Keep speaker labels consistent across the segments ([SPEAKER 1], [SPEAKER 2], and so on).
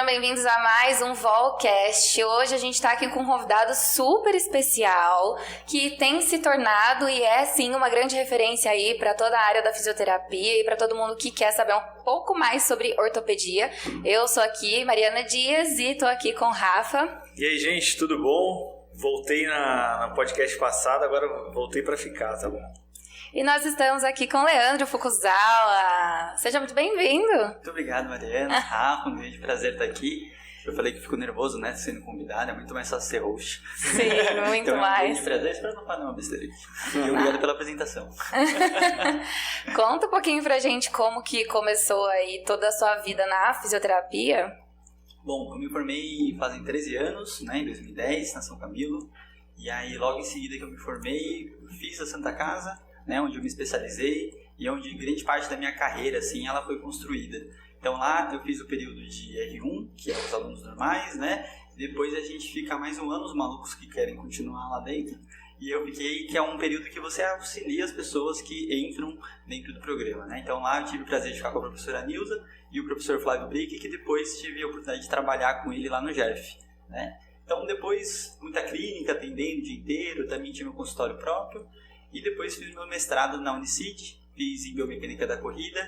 [SPEAKER 1] bem-vindos a mais um Volcast. Hoje a gente está aqui com um convidado super especial que tem se tornado e é sim uma grande referência aí para toda a área da fisioterapia e para todo mundo que quer saber um pouco mais sobre ortopedia. Eu sou aqui Mariana Dias e estou aqui com Rafa.
[SPEAKER 2] E aí, gente, tudo bom? Voltei na podcast passado, agora voltei para ficar, tá bom?
[SPEAKER 1] E nós estamos aqui com Leandro Fukuzawa. Seja muito bem-vindo.
[SPEAKER 3] Muito obrigado, Mariana. Rafa, um grande prazer estar aqui. Eu falei que fico nervoso, né, sendo convidado, é muito mais fácil ser host.
[SPEAKER 1] Sim, muito
[SPEAKER 3] então,
[SPEAKER 1] mais.
[SPEAKER 3] É um grande prazer, espero não falar uma besteira aqui. E obrigado pela apresentação.
[SPEAKER 1] Conta um pouquinho pra gente como que começou aí toda a sua vida na fisioterapia.
[SPEAKER 3] Bom, eu me formei fazem 13 anos, né, em 2010, na São Camilo. E aí, logo em seguida que eu me formei, eu fiz a Santa Casa, né, onde eu me especializei e onde grande parte da minha carreira, assim, ela foi construída. Então lá eu fiz o período de R1, que é os alunos normais, né, depois a gente fica mais um ano, os malucos que querem continuar lá dentro, e eu fiquei, que é um período que você auxilia as pessoas que entram dentro do programa, né. Então lá eu tive o prazer de ficar com a professora Nilza e o professor Flávio Brick, que depois tive a oportunidade de trabalhar com ele lá no GERF, né. Então depois, muita clínica, atendendo o dia inteiro, também tive um consultório próprio. E depois fiz meu mestrado na Unicid, fiz em biomecânica da corrida.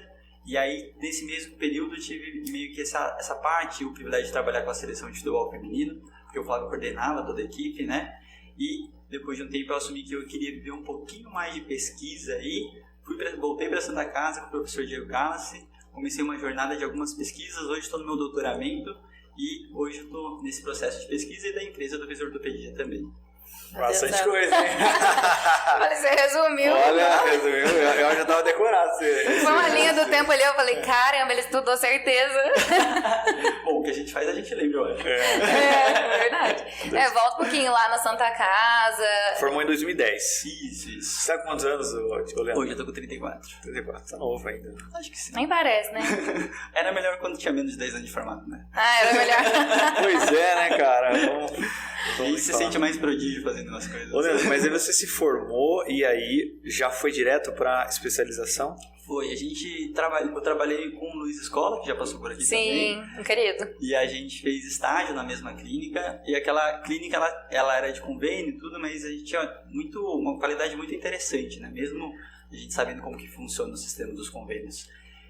[SPEAKER 3] E aí, nesse mesmo período, eu tive meio que essa parte, o privilégio de trabalhar com a seleção de futebol feminino, porque o Flávio coordenava toda a equipe, né? E depois de um tempo eu assumi que eu queria viver um pouquinho mais de pesquisa aí. Voltei para Santa Casa com o professor Diego Galassi, comecei uma jornada de algumas pesquisas, hoje estou no meu doutoramento e hoje estou nesse processo de pesquisa e da empresa do Fisioortopedia também.
[SPEAKER 2] Bastante coisa, hein?
[SPEAKER 1] Olha, você resumiu.
[SPEAKER 2] Olha, resumiu. Eu já tava decorado.
[SPEAKER 1] Foi uma linha do tempo ali, eu falei, caramba, ele estudou, certeza.
[SPEAKER 3] Bom, o que a gente faz, a gente lembra, eu acho.
[SPEAKER 1] É verdade. Volta um pouquinho lá na Santa Casa.
[SPEAKER 2] Formou em 2010.
[SPEAKER 3] Isso.
[SPEAKER 2] Você sabe quantos anos, Leandro?
[SPEAKER 3] Hoje eu tô com 34.
[SPEAKER 2] 34, tá novo ainda.
[SPEAKER 3] Acho que sim.
[SPEAKER 1] Nem parece, né?
[SPEAKER 3] Era melhor quando tinha menos de 10 anos de formado, né?
[SPEAKER 1] Era melhor.
[SPEAKER 2] Pois é, né, cara?
[SPEAKER 3] E se sente mais prodígio fazendo umas coisas.
[SPEAKER 2] Ô, Leandro, mas aí você se formou e aí já foi direto pra especialização?
[SPEAKER 3] Foi, eu trabalhei com o Luiz Escola, que já passou por aqui também.
[SPEAKER 1] Sim, um querido.
[SPEAKER 3] E a gente fez estágio na mesma clínica, e aquela clínica, ela era de convênio e tudo, mas a gente tinha uma qualidade muito interessante, né? Mesmo a gente sabendo como que funciona o sistema dos convênios.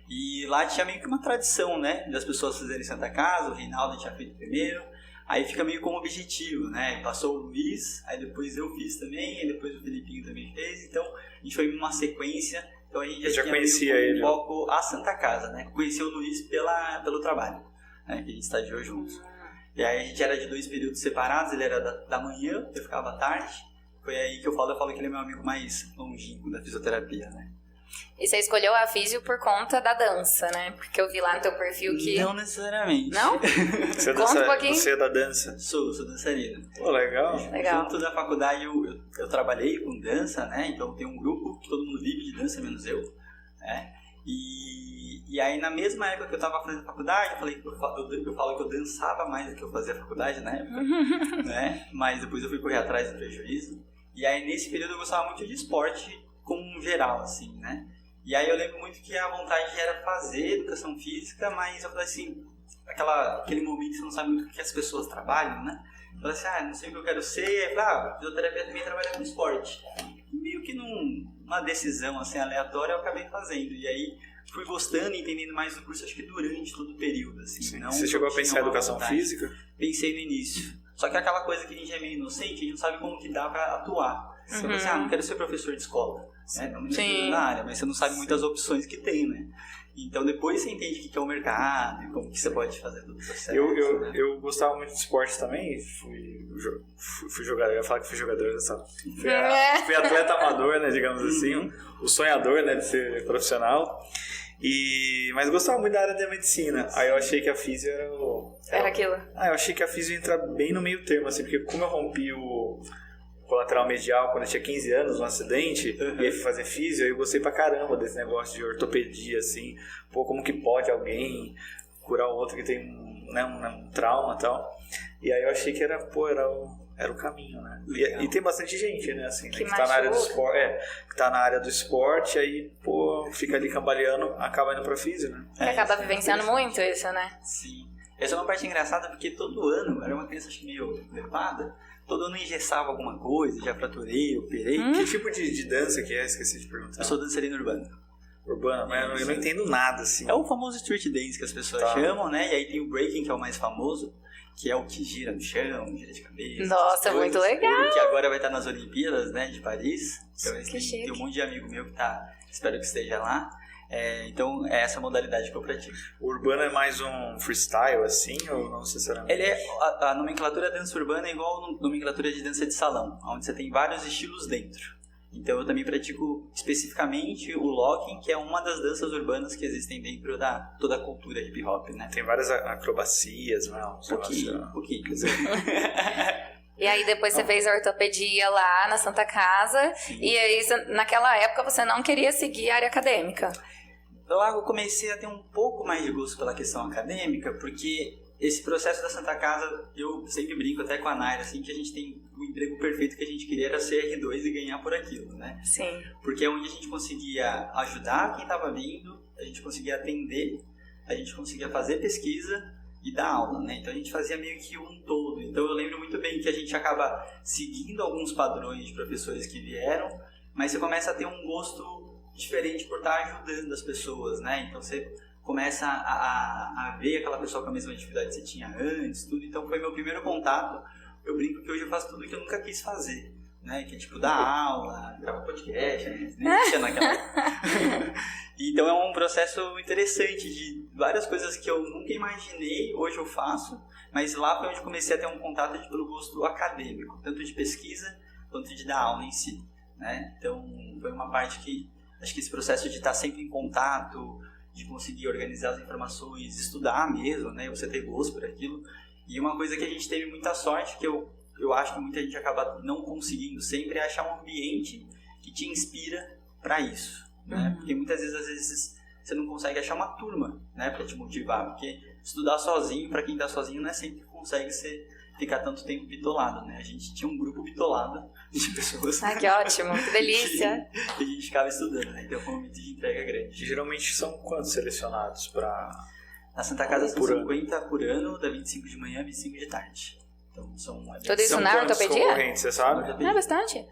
[SPEAKER 3] E lá tinha meio que uma tradição, né? Das pessoas fazerem Santa Casa, o Reinaldo tinha feito primeiro. Aí fica meio como objetivo, né? Passou o Luiz, aí depois eu fiz também, aí depois o Felipinho também fez. Então, a gente foi em uma sequência. Então, a gente já
[SPEAKER 2] conhecia ele.
[SPEAKER 3] Um pouco a Santa Casa, né? Conheci o Luiz pelo trabalho, né? Que a gente estagiou juntos. E aí, a gente era de 2 períodos separados. Ele era da manhã, eu ficava à tarde. Foi aí que eu falo que ele é meu amigo mais longínquo da fisioterapia, né?
[SPEAKER 1] E você escolheu a físio por conta da dança, né? Porque eu vi lá no teu perfil que...
[SPEAKER 3] Não necessariamente.
[SPEAKER 1] Não?
[SPEAKER 2] Você
[SPEAKER 1] Conta um pouquinho.
[SPEAKER 2] Você é da dança?
[SPEAKER 3] Sou dançarino.
[SPEAKER 2] Pô, legal.
[SPEAKER 1] Legal.
[SPEAKER 3] Junto da faculdade eu trabalhei com dança, né? Então tem um grupo que todo mundo vive de dança, menos eu, né? E aí na mesma época que eu tava fazendo faculdade, eu falo que eu dançava mais do que eu fazia faculdade na época, né? Mas depois eu fui correr atrás do prejuízo. E aí nesse período eu gostava muito de esporte como geral, assim, né? E aí eu lembro muito que a vontade era fazer educação física, mas eu falei assim, aquele momento que você não sabe muito o que as pessoas trabalham, né? Eu falei assim, não sei o que eu quero ser. Aí eu falei, fisioterapia também trabalha com esporte. E meio que numa decisão assim, aleatória eu acabei fazendo. E aí fui gostando e entendendo mais do curso, acho que durante todo o período, assim.
[SPEAKER 2] Sim.
[SPEAKER 3] Não,
[SPEAKER 2] você chegou a pensar em educação física?
[SPEAKER 3] Pensei no início. Só que aquela coisa que a gente é meio inocente, a gente não sabe como que dá pra atuar. Você fala assim, não quero ser professor de escola, né? Não me na área, mas você não sabe muitas opções que tem, né? Então depois você entende o que é o mercado e como que você pode fazer tudo o processo.
[SPEAKER 2] Eu gostava muito de esporte também, fui jogador, eu ia falar que fui jogador, fui atleta amador, né, digamos assim, o sonhador, né, de ser profissional. Mas gostava muito da área da medicina. Aí eu achei que a físio
[SPEAKER 1] era aquilo.
[SPEAKER 2] Eu achei que a físio ia entrar bem no meio termo, assim, porque como eu rompi o colateral medial quando eu tinha 15 anos, um acidente, e aí fui fazer físio, eu gostei pra caramba desse negócio de ortopedia, assim, como que pode alguém curar o outro que tem um trauma e tal. E aí eu achei que era o caminho, né? E tem bastante gente, né, assim, que tá na área do esporte, que tá na área do esporte, aí, fica ali cambaleando, acaba indo pra físio, né?
[SPEAKER 1] Que acaba vivenciando muito isso, né?
[SPEAKER 3] Sim. Essa é uma parte engraçada porque todo ano, era uma criança acho que meio levada, todo ano engessava alguma coisa, já fraturei, operei.
[SPEAKER 2] Que tipo de dança que é? Esqueci de perguntar.
[SPEAKER 3] Eu sou dançarino urbano.
[SPEAKER 2] Urbano, mas eu não entendo nada, assim.
[SPEAKER 3] É o famoso street dance que as pessoas chamam, né? E aí tem o breaking, que é o mais famoso, que é o que gira no chão, gira de cabeça.
[SPEAKER 1] Nossa, muito legal!
[SPEAKER 3] Que agora vai estar nas Olimpíadas, né, de Paris. Então,
[SPEAKER 1] tem
[SPEAKER 3] um monte de amigo meu que tá, espero que esteja lá. Então, é essa modalidade que eu pratico.
[SPEAKER 2] O urbano é mais um freestyle, assim, ou não necessariamente?
[SPEAKER 3] Ele a nomenclatura dança urbana é igual a nomenclatura de dança de salão, onde você tem vários estilos dentro. Então, eu também pratico especificamente o locking, que é uma das danças urbanas que existem dentro da toda a cultura hip hop, né?
[SPEAKER 2] Tem várias acrobacias, não?
[SPEAKER 3] Um pouquinho.
[SPEAKER 1] E aí depois você fez a ortopedia lá na Santa Casa. Sim. E aí naquela época você não queria seguir a área acadêmica.
[SPEAKER 3] Lá eu comecei a ter um pouco mais de gosto pela questão acadêmica, porque esse processo da Santa Casa, eu sempre brinco até com a Naira, assim, que a gente tem o emprego perfeito que a gente queria era ser R2 e ganhar por aquilo, né?
[SPEAKER 1] Sim.
[SPEAKER 3] Porque é onde a gente conseguia ajudar quem estava vindo, a gente conseguia atender, a gente conseguia fazer pesquisa e dar aula, né? Então a gente fazia meio que um todo. Então eu lembro muito bem que a gente acaba seguindo alguns padrões de professores que vieram, mas você começa a ter um gosto diferente por estar ajudando as pessoas, né? Então você começa a ver aquela pessoa com a mesma dificuldade que você tinha antes, tudo. Então foi meu primeiro contato. Eu brinco que hoje eu faço tudo que eu nunca quis fazer, né? Que é tipo dar aula, gravar podcast, né? Nem tinha naquela época. Então é um processo interessante de várias coisas que eu nunca imaginei, hoje eu faço, mas lá foi onde comecei a ter um contato pelo gosto acadêmico, tanto de pesquisa quanto de dar aula em si, né? Então foi uma parte que acho que esse processo de estar sempre em contato, de conseguir organizar as informações, estudar mesmo, né? Você ter gosto por aquilo. E uma coisa que a gente teve muita sorte, que eu acho que muita gente acaba não conseguindo sempre, é achar um ambiente que te inspira para isso, né? Porque muitas vezes, às vezes, você não consegue achar uma turma, né? Para te motivar, porque estudar sozinho, para quem está sozinho, não é sempre que consegue ficar tanto tempo bitolado, né? A gente tinha um grupo bitolado de pessoas.
[SPEAKER 1] Ai, que ótimo, que delícia!
[SPEAKER 3] E a gente ficava estudando, né? Então foi um momento de entrega grande.
[SPEAKER 2] E geralmente são quantos selecionados para...
[SPEAKER 3] Na Santa Casa são 50 por ano, da 25 de manhã a 25 de tarde. Então são...
[SPEAKER 1] Tudo isso na ortopedia?
[SPEAKER 2] Quantos concorrentes, você sabe?
[SPEAKER 1] Não é bastante.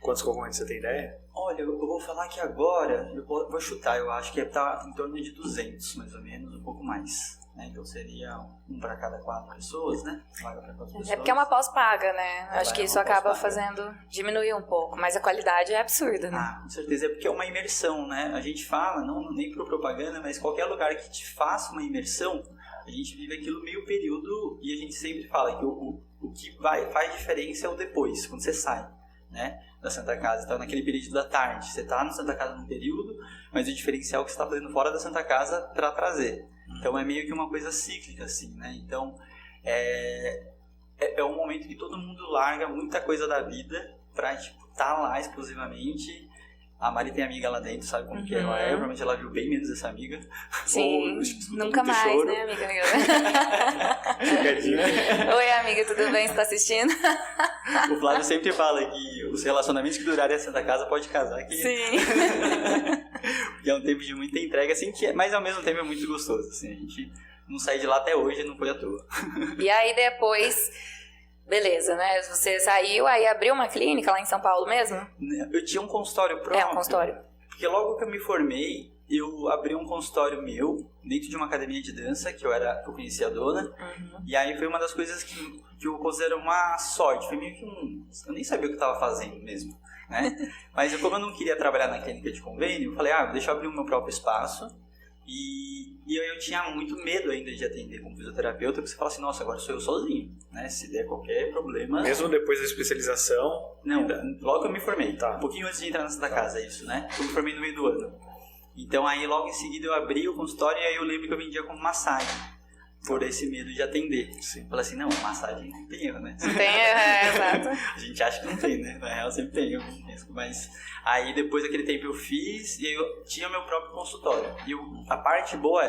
[SPEAKER 2] Quantos concorrentes você tem ideia?
[SPEAKER 3] Olha, eu vou falar que agora, eu vou chutar, eu acho que tá em torno de 200, mais ou menos, um pouco mais. Né? Então seria um para cada 4 pessoas, né? Vaga para 4 pessoas.
[SPEAKER 1] É porque é uma pós-paga, né? Acho que isso acaba fazendo diminuir um pouco, mas a qualidade é absurda, né?
[SPEAKER 3] Ah, com certeza, é porque é uma imersão, né? A gente fala, não nem por propaganda, mas qualquer lugar que te faça uma imersão, a gente vive aquilo meio período e a gente sempre fala que o que faz diferença é o depois, quando você sai, né? Da Santa Casa. Então, naquele período da tarde, você está na Santa Casa num período, mas o diferencial é o que você está fazendo fora da Santa Casa para trazer. Então, é meio que uma coisa cíclica, assim, né? Então, é um momento que todo mundo larga muita coisa da vida para, tipo, estar lá exclusivamente. A Mari tem amiga lá dentro, sabe como que ela é. Provavelmente ela viu bem menos essa amiga.
[SPEAKER 1] Sim, nunca mais, choro. Né, amiga? Oi, amiga, tudo bem? Você tá assistindo?
[SPEAKER 3] O Flávio sempre fala que os relacionamentos que durarem a Santa Casa pode casar. Que...
[SPEAKER 1] Sim.
[SPEAKER 3] Porque é um tempo de muita entrega, assim, mas ao mesmo tempo é muito gostoso. Assim, a gente não sai de lá até hoje, não foi à toa.
[SPEAKER 1] E aí depois... Beleza, né? Você saiu, aí abriu uma clínica lá em São Paulo mesmo?
[SPEAKER 3] Eu tinha um consultório próprio.
[SPEAKER 1] Um consultório.
[SPEAKER 3] Porque logo que eu me formei, eu abri um consultório meu, dentro de uma academia de dança, que eu conhecia a dona. E aí foi uma das coisas que eu considero uma sorte. Foi meio que eu nem sabia o que eu estava fazendo mesmo, né? Mas como eu não queria trabalhar na clínica de convênio, eu falei, deixa eu abrir o meu próprio espaço. E eu tinha muito medo ainda de atender como fisioterapeuta, porque você fala assim, nossa, agora sou eu sozinho, né? Se der qualquer problema...
[SPEAKER 2] Mesmo depois da especialização?
[SPEAKER 3] Não, logo que eu me formei, um pouquinho antes de entrar na Santa Casa, isso, né? Eu me formei no meio do ano. Então aí logo em seguida eu abri o consultório e aí eu lembro que eu vendia como massagem, por esse medo de atender.
[SPEAKER 2] Sim.
[SPEAKER 3] Falei assim, não, massagem não tem erro, né?
[SPEAKER 1] Não tem erro, exato.
[SPEAKER 3] A gente acha que não tem, né? Na real sempre tem erro, mas... Aí depois daquele tempo eu fiz e aí eu tinha meu próprio consultório. E a parte boa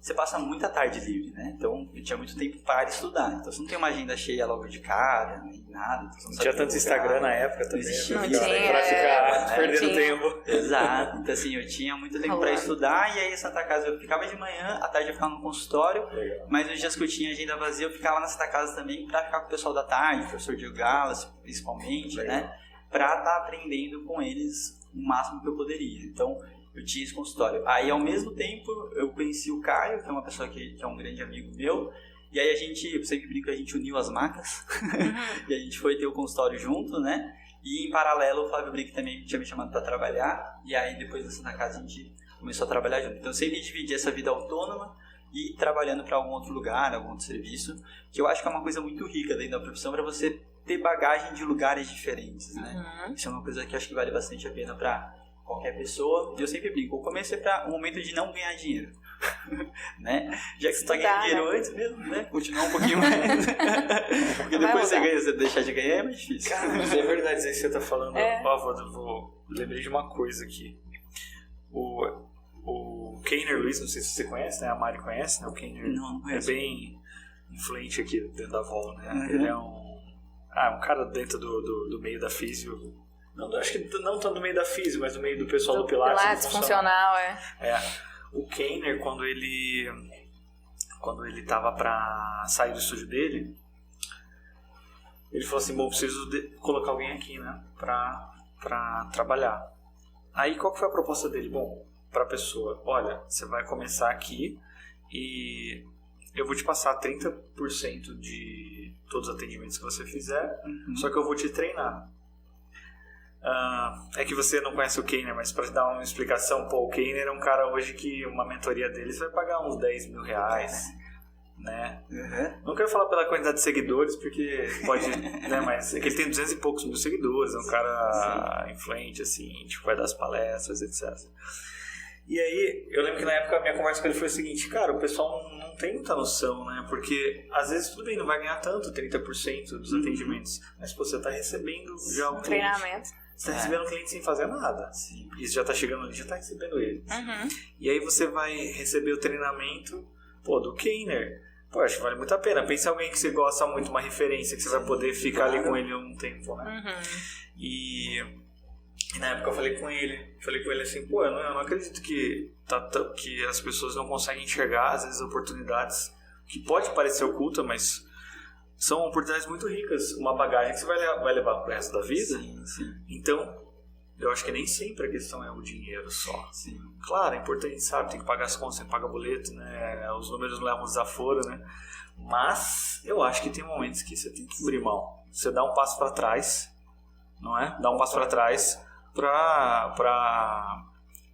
[SPEAKER 3] você passa muita tarde livre, né? Então, eu tinha muito tempo para estudar. Então, você não tem uma agenda cheia logo de cara, nem nada. Então,
[SPEAKER 2] não tinha tanto Instagram na época também.
[SPEAKER 3] Não existia
[SPEAKER 1] não
[SPEAKER 3] isso,
[SPEAKER 1] tinha,
[SPEAKER 2] pra ficar perdendo tempo.
[SPEAKER 3] Exato. Então, assim, eu tinha muito tempo para estudar. E aí, Santa Casa, eu ficava de manhã, à tarde eu ficava no consultório.
[SPEAKER 2] Legal.
[SPEAKER 3] Mas nos dias que eu tinha agenda vazia, eu ficava na Santa Casa também para ficar com o pessoal da tarde, o professor Diego Galas, principalmente, né? Para estar aprendendo com eles o máximo que eu poderia. Então, eu tinha esse consultório. Aí, ao mesmo tempo, eu conheci o Caio, que é uma pessoa que é um grande amigo meu. E aí, eu sempre brinco que a gente uniu as macas. E a gente foi ter o consultório junto, né? E, em paralelo, o Flávio Brick também tinha me chamado para trabalhar. E aí, depois da Santa Casa, a gente começou a trabalhar junto. Então, eu sempre dividi essa vida autônoma e trabalhando para algum outro lugar, algum outro serviço. Que eu acho que é uma coisa muito rica dentro da profissão para você ter bagagem de lugares diferentes, né? Isso é uma coisa que acho que vale bastante a pena para qualquer pessoa. E eu sempre brinco, o começo é para um momento de não ganhar dinheiro, né? Já que você está ganhando dinheiro antes mesmo, né? Continuar um pouquinho mais. Porque depois você deixar de ganhar é mais difícil.
[SPEAKER 2] Cara, mas é verdade isso aí que você está falando. Lembrei de uma coisa aqui. O Keiner Luiz, não sei se você conhece, né? A Mari conhece, né? O Keiner
[SPEAKER 3] não conheço.
[SPEAKER 2] É bem influente aqui dentro da Volo, né? Ele é um cara dentro do meio da físio. Não, acho que não tanto no meio da física, mas no meio do pessoal do Pilates
[SPEAKER 1] funcional,
[SPEAKER 2] O Keiner, quando ele tava pra sair do estúdio dele, ele falou assim, bom, preciso colocar alguém aqui, né, pra trabalhar. Aí, qual que foi a proposta dele? Bom, pra pessoa, olha, você vai começar aqui e eu vou te passar 30% de todos os atendimentos que você fizer, só que eu vou te treinar. É que você não conhece o Keiner, mas para te dar uma explicação, o Keiner é um cara hoje que uma mentoria deles vai pagar uns 10 mil reais, né? Não quero falar pela quantidade de seguidores, porque pode, né? Mas é que ele tem 200 e poucos mil seguidores, é um cara influente, assim, tipo, vai dar as palestras, etc. E aí, eu lembro que na época a minha conversa com ele foi o seguinte, cara, o pessoal não tem muita noção, né? Porque às vezes tudo bem, não vai ganhar tanto, 30% dos atendimentos, mas pô, você tá recebendo já o
[SPEAKER 1] treinamento.
[SPEAKER 2] Você tá recebendo o cliente sem fazer nada.
[SPEAKER 3] Sim.
[SPEAKER 2] Isso já tá chegando ali, já tá recebendo ele. E aí você vai receber o treinamento, do Keiner. Pô, acho que vale muito a pena. Pensa em alguém que você gosta muito, uma referência, que você vai poder ficar ali com ele um tempo, né? E na época eu falei com ele assim, pô, eu não acredito que as pessoas não conseguem enxergar, às vezes, oportunidades que pode parecer oculta, mas são oportunidades muito ricas, uma bagagem que você vai levar pro resto da vida.
[SPEAKER 3] Sim.
[SPEAKER 2] Então, eu acho que nem sempre a questão é o dinheiro só.
[SPEAKER 3] Sim.
[SPEAKER 2] Claro, é importante, sabe, tem que pagar as contas, tem que pagar boleto, né? Os números não levam desaforo, né? Mas eu acho que tem momentos que você tem que abrir mão. Você dá um passo para trás, não é? Dá um passo para trás para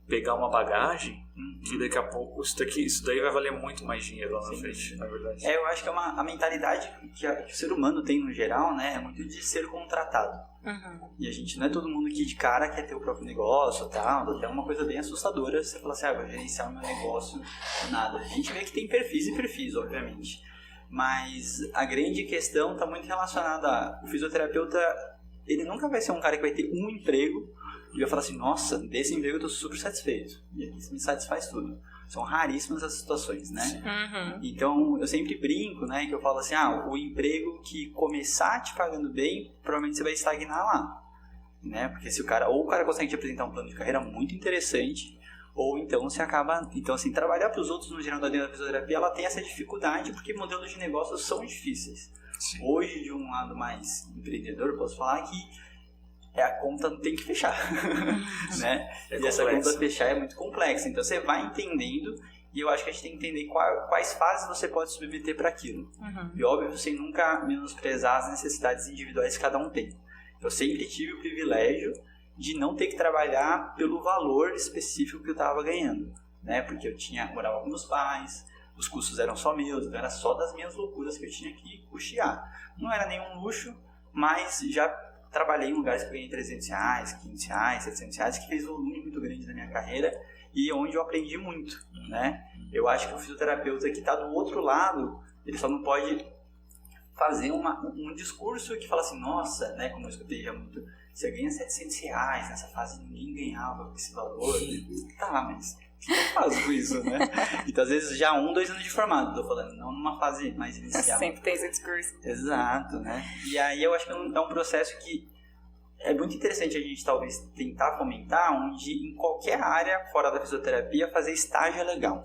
[SPEAKER 2] pegar uma bagagem que daqui a pouco isso daí vai valer muito mais dinheiro lá na frente, na verdade.
[SPEAKER 3] Eu acho que é a mentalidade que o ser humano tem no geral, né? É muito de ser contratado. E a gente não é todo mundo que de cara quer ter o próprio negócio, tal. Até uma coisa bem assustadora você falar assim, vou gerenciar o meu negócio, nada. A gente vê que tem perfis e perfis, obviamente. Mas a grande questão está muito relacionada o fisioterapeuta, ele nunca vai ser um cara que vai ter um emprego e vai falar assim, nossa, desse emprego eu tô super satisfeito. E isso me satisfaz tudo. São raríssimas as situações, né? Então, eu sempre brinco, né? Que eu falo assim, o emprego que começar te pagando bem, provavelmente você vai estagnar lá. Né? Porque se o cara consegue te apresentar um plano de carreira muito interessante, ou então você acaba... Então, assim, trabalhar para os outros no geral da fisioterapia, ela tem essa dificuldade, porque modelos de negócios são difíceis. Sim. Hoje, de um lado mais empreendedor, eu posso falar que a conta tem que fechar, né? E essa conta fechar é muito complexa. Então, você vai entendendo, e eu acho que a gente tem que entender quais fases você pode submeter para aquilo. E, óbvio, você nunca menosprezar as necessidades individuais que cada um tem. Eu sempre tive o privilégio de não ter que trabalhar pelo valor específico que eu estava ganhando, né? Porque eu morava com meus pais, os custos eram só meus, então era só das minhas loucuras que eu tinha que custear. Não era nenhum luxo, mas já trabalhei em lugares que eu ganhei 300 reais, 500 reais, 700 reais, que fez um volume muito grande na minha carreira e onde eu aprendi muito, né? Eu acho que o fisioterapeuta que está do outro lado, ele só não pode fazer um discurso que fala assim, nossa, né, como eu escutei já muito, você ganha 700 reais, nessa fase ninguém ganhava esse valor. Tá, mas que eu faço com isso, né? Então, às vezes, já 2 anos de formado, tô falando, não numa fase mais inicial.
[SPEAKER 1] Sempre tem esse discurso.
[SPEAKER 3] Exato, né? E aí eu acho que é um processo que é muito interessante a gente talvez tentar fomentar, onde em qualquer área fora da fisioterapia fazer estágio é legal.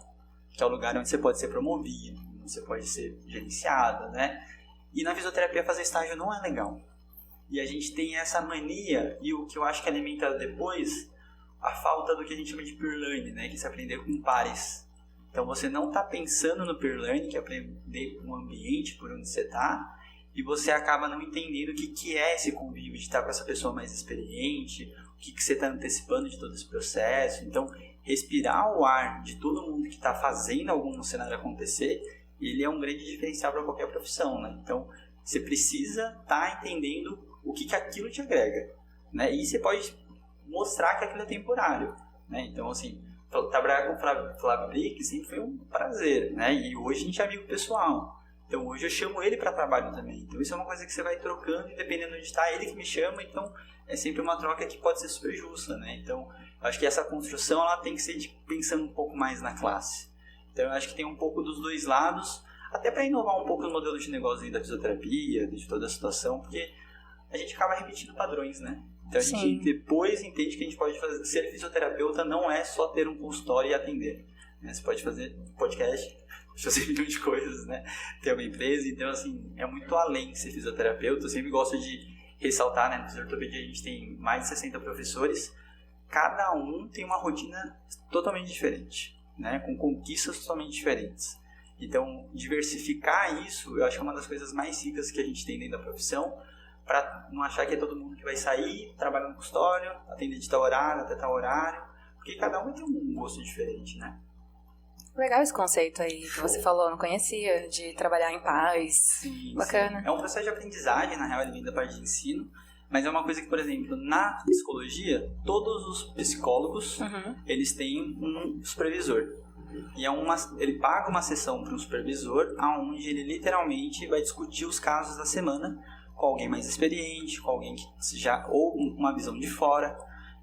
[SPEAKER 3] Que é o lugar onde você pode ser promovido, onde você pode ser gerenciado, né? E na fisioterapia fazer estágio não é legal. E a gente tem essa mania, e o que eu acho que alimenta depois, a falta do que a gente chama de peer learning, né? Que é se aprender com pares. Então você não está pensando no peer learning, que é aprender com o ambiente por onde você está, e você acaba não entendendo o que é esse convívio de estar com essa pessoa mais experiente, o que você está antecipando de todo esse processo. Então, respirar o ar de todo mundo que está fazendo algum cenário acontecer, ele é um grande diferencial para qualquer profissão, né? Então, você precisa estar entendendo o que aquilo te agrega, né? E você pode mostrar que aquilo é temporário, né? Então, assim, trabalhar com o Flávio Brick sempre foi um prazer, né? E hoje a gente é amigo pessoal. Então, hoje eu chamo ele para trabalho também. Então, isso é uma coisa que você vai trocando e dependendo de onde está, ele que me chama. Então, é sempre uma troca que pode ser super justa, né? Então, acho que essa construção ela tem que ser pensando um pouco mais na classe. Então, eu acho que tem um pouco dos dois lados, até para inovar um pouco no modelo de negócio da fisioterapia, de toda a situação, porque a gente acaba repetindo padrões, né? Então, a gente depois entende que a gente pode fazer... Ser fisioterapeuta não é só ter um consultório e atender, né? Você pode fazer podcast, fazer milhões de coisas, né? Ter uma empresa, então, assim, é muito além de ser fisioterapeuta. Eu sempre gosto de ressaltar, né? Na fisioterapia a gente tem mais de 60 professores, cada um tem uma rotina totalmente diferente, né? Com conquistas totalmente diferentes. Então, diversificar isso, eu acho que é uma das coisas mais ricas que a gente tem dentro da profissão, para não achar que é todo mundo que vai sair, trabalhar no consultório, atender de tal horário até tal horário, porque cada um vai ter um gosto diferente, né?
[SPEAKER 1] Legal esse conceito aí que você falou, não conhecia, de trabalhar em paz.
[SPEAKER 3] Sim,
[SPEAKER 1] bacana.
[SPEAKER 3] Sim. É um processo de aprendizagem, na real, ele vem da parte de ensino, mas é uma coisa que, por exemplo, na psicologia, todos os psicólogos, eles têm um supervisor. E ele paga uma sessão para um supervisor, onde ele literalmente vai discutir os casos da semana com alguém mais experiente, com alguém que já ou uma visão de fora.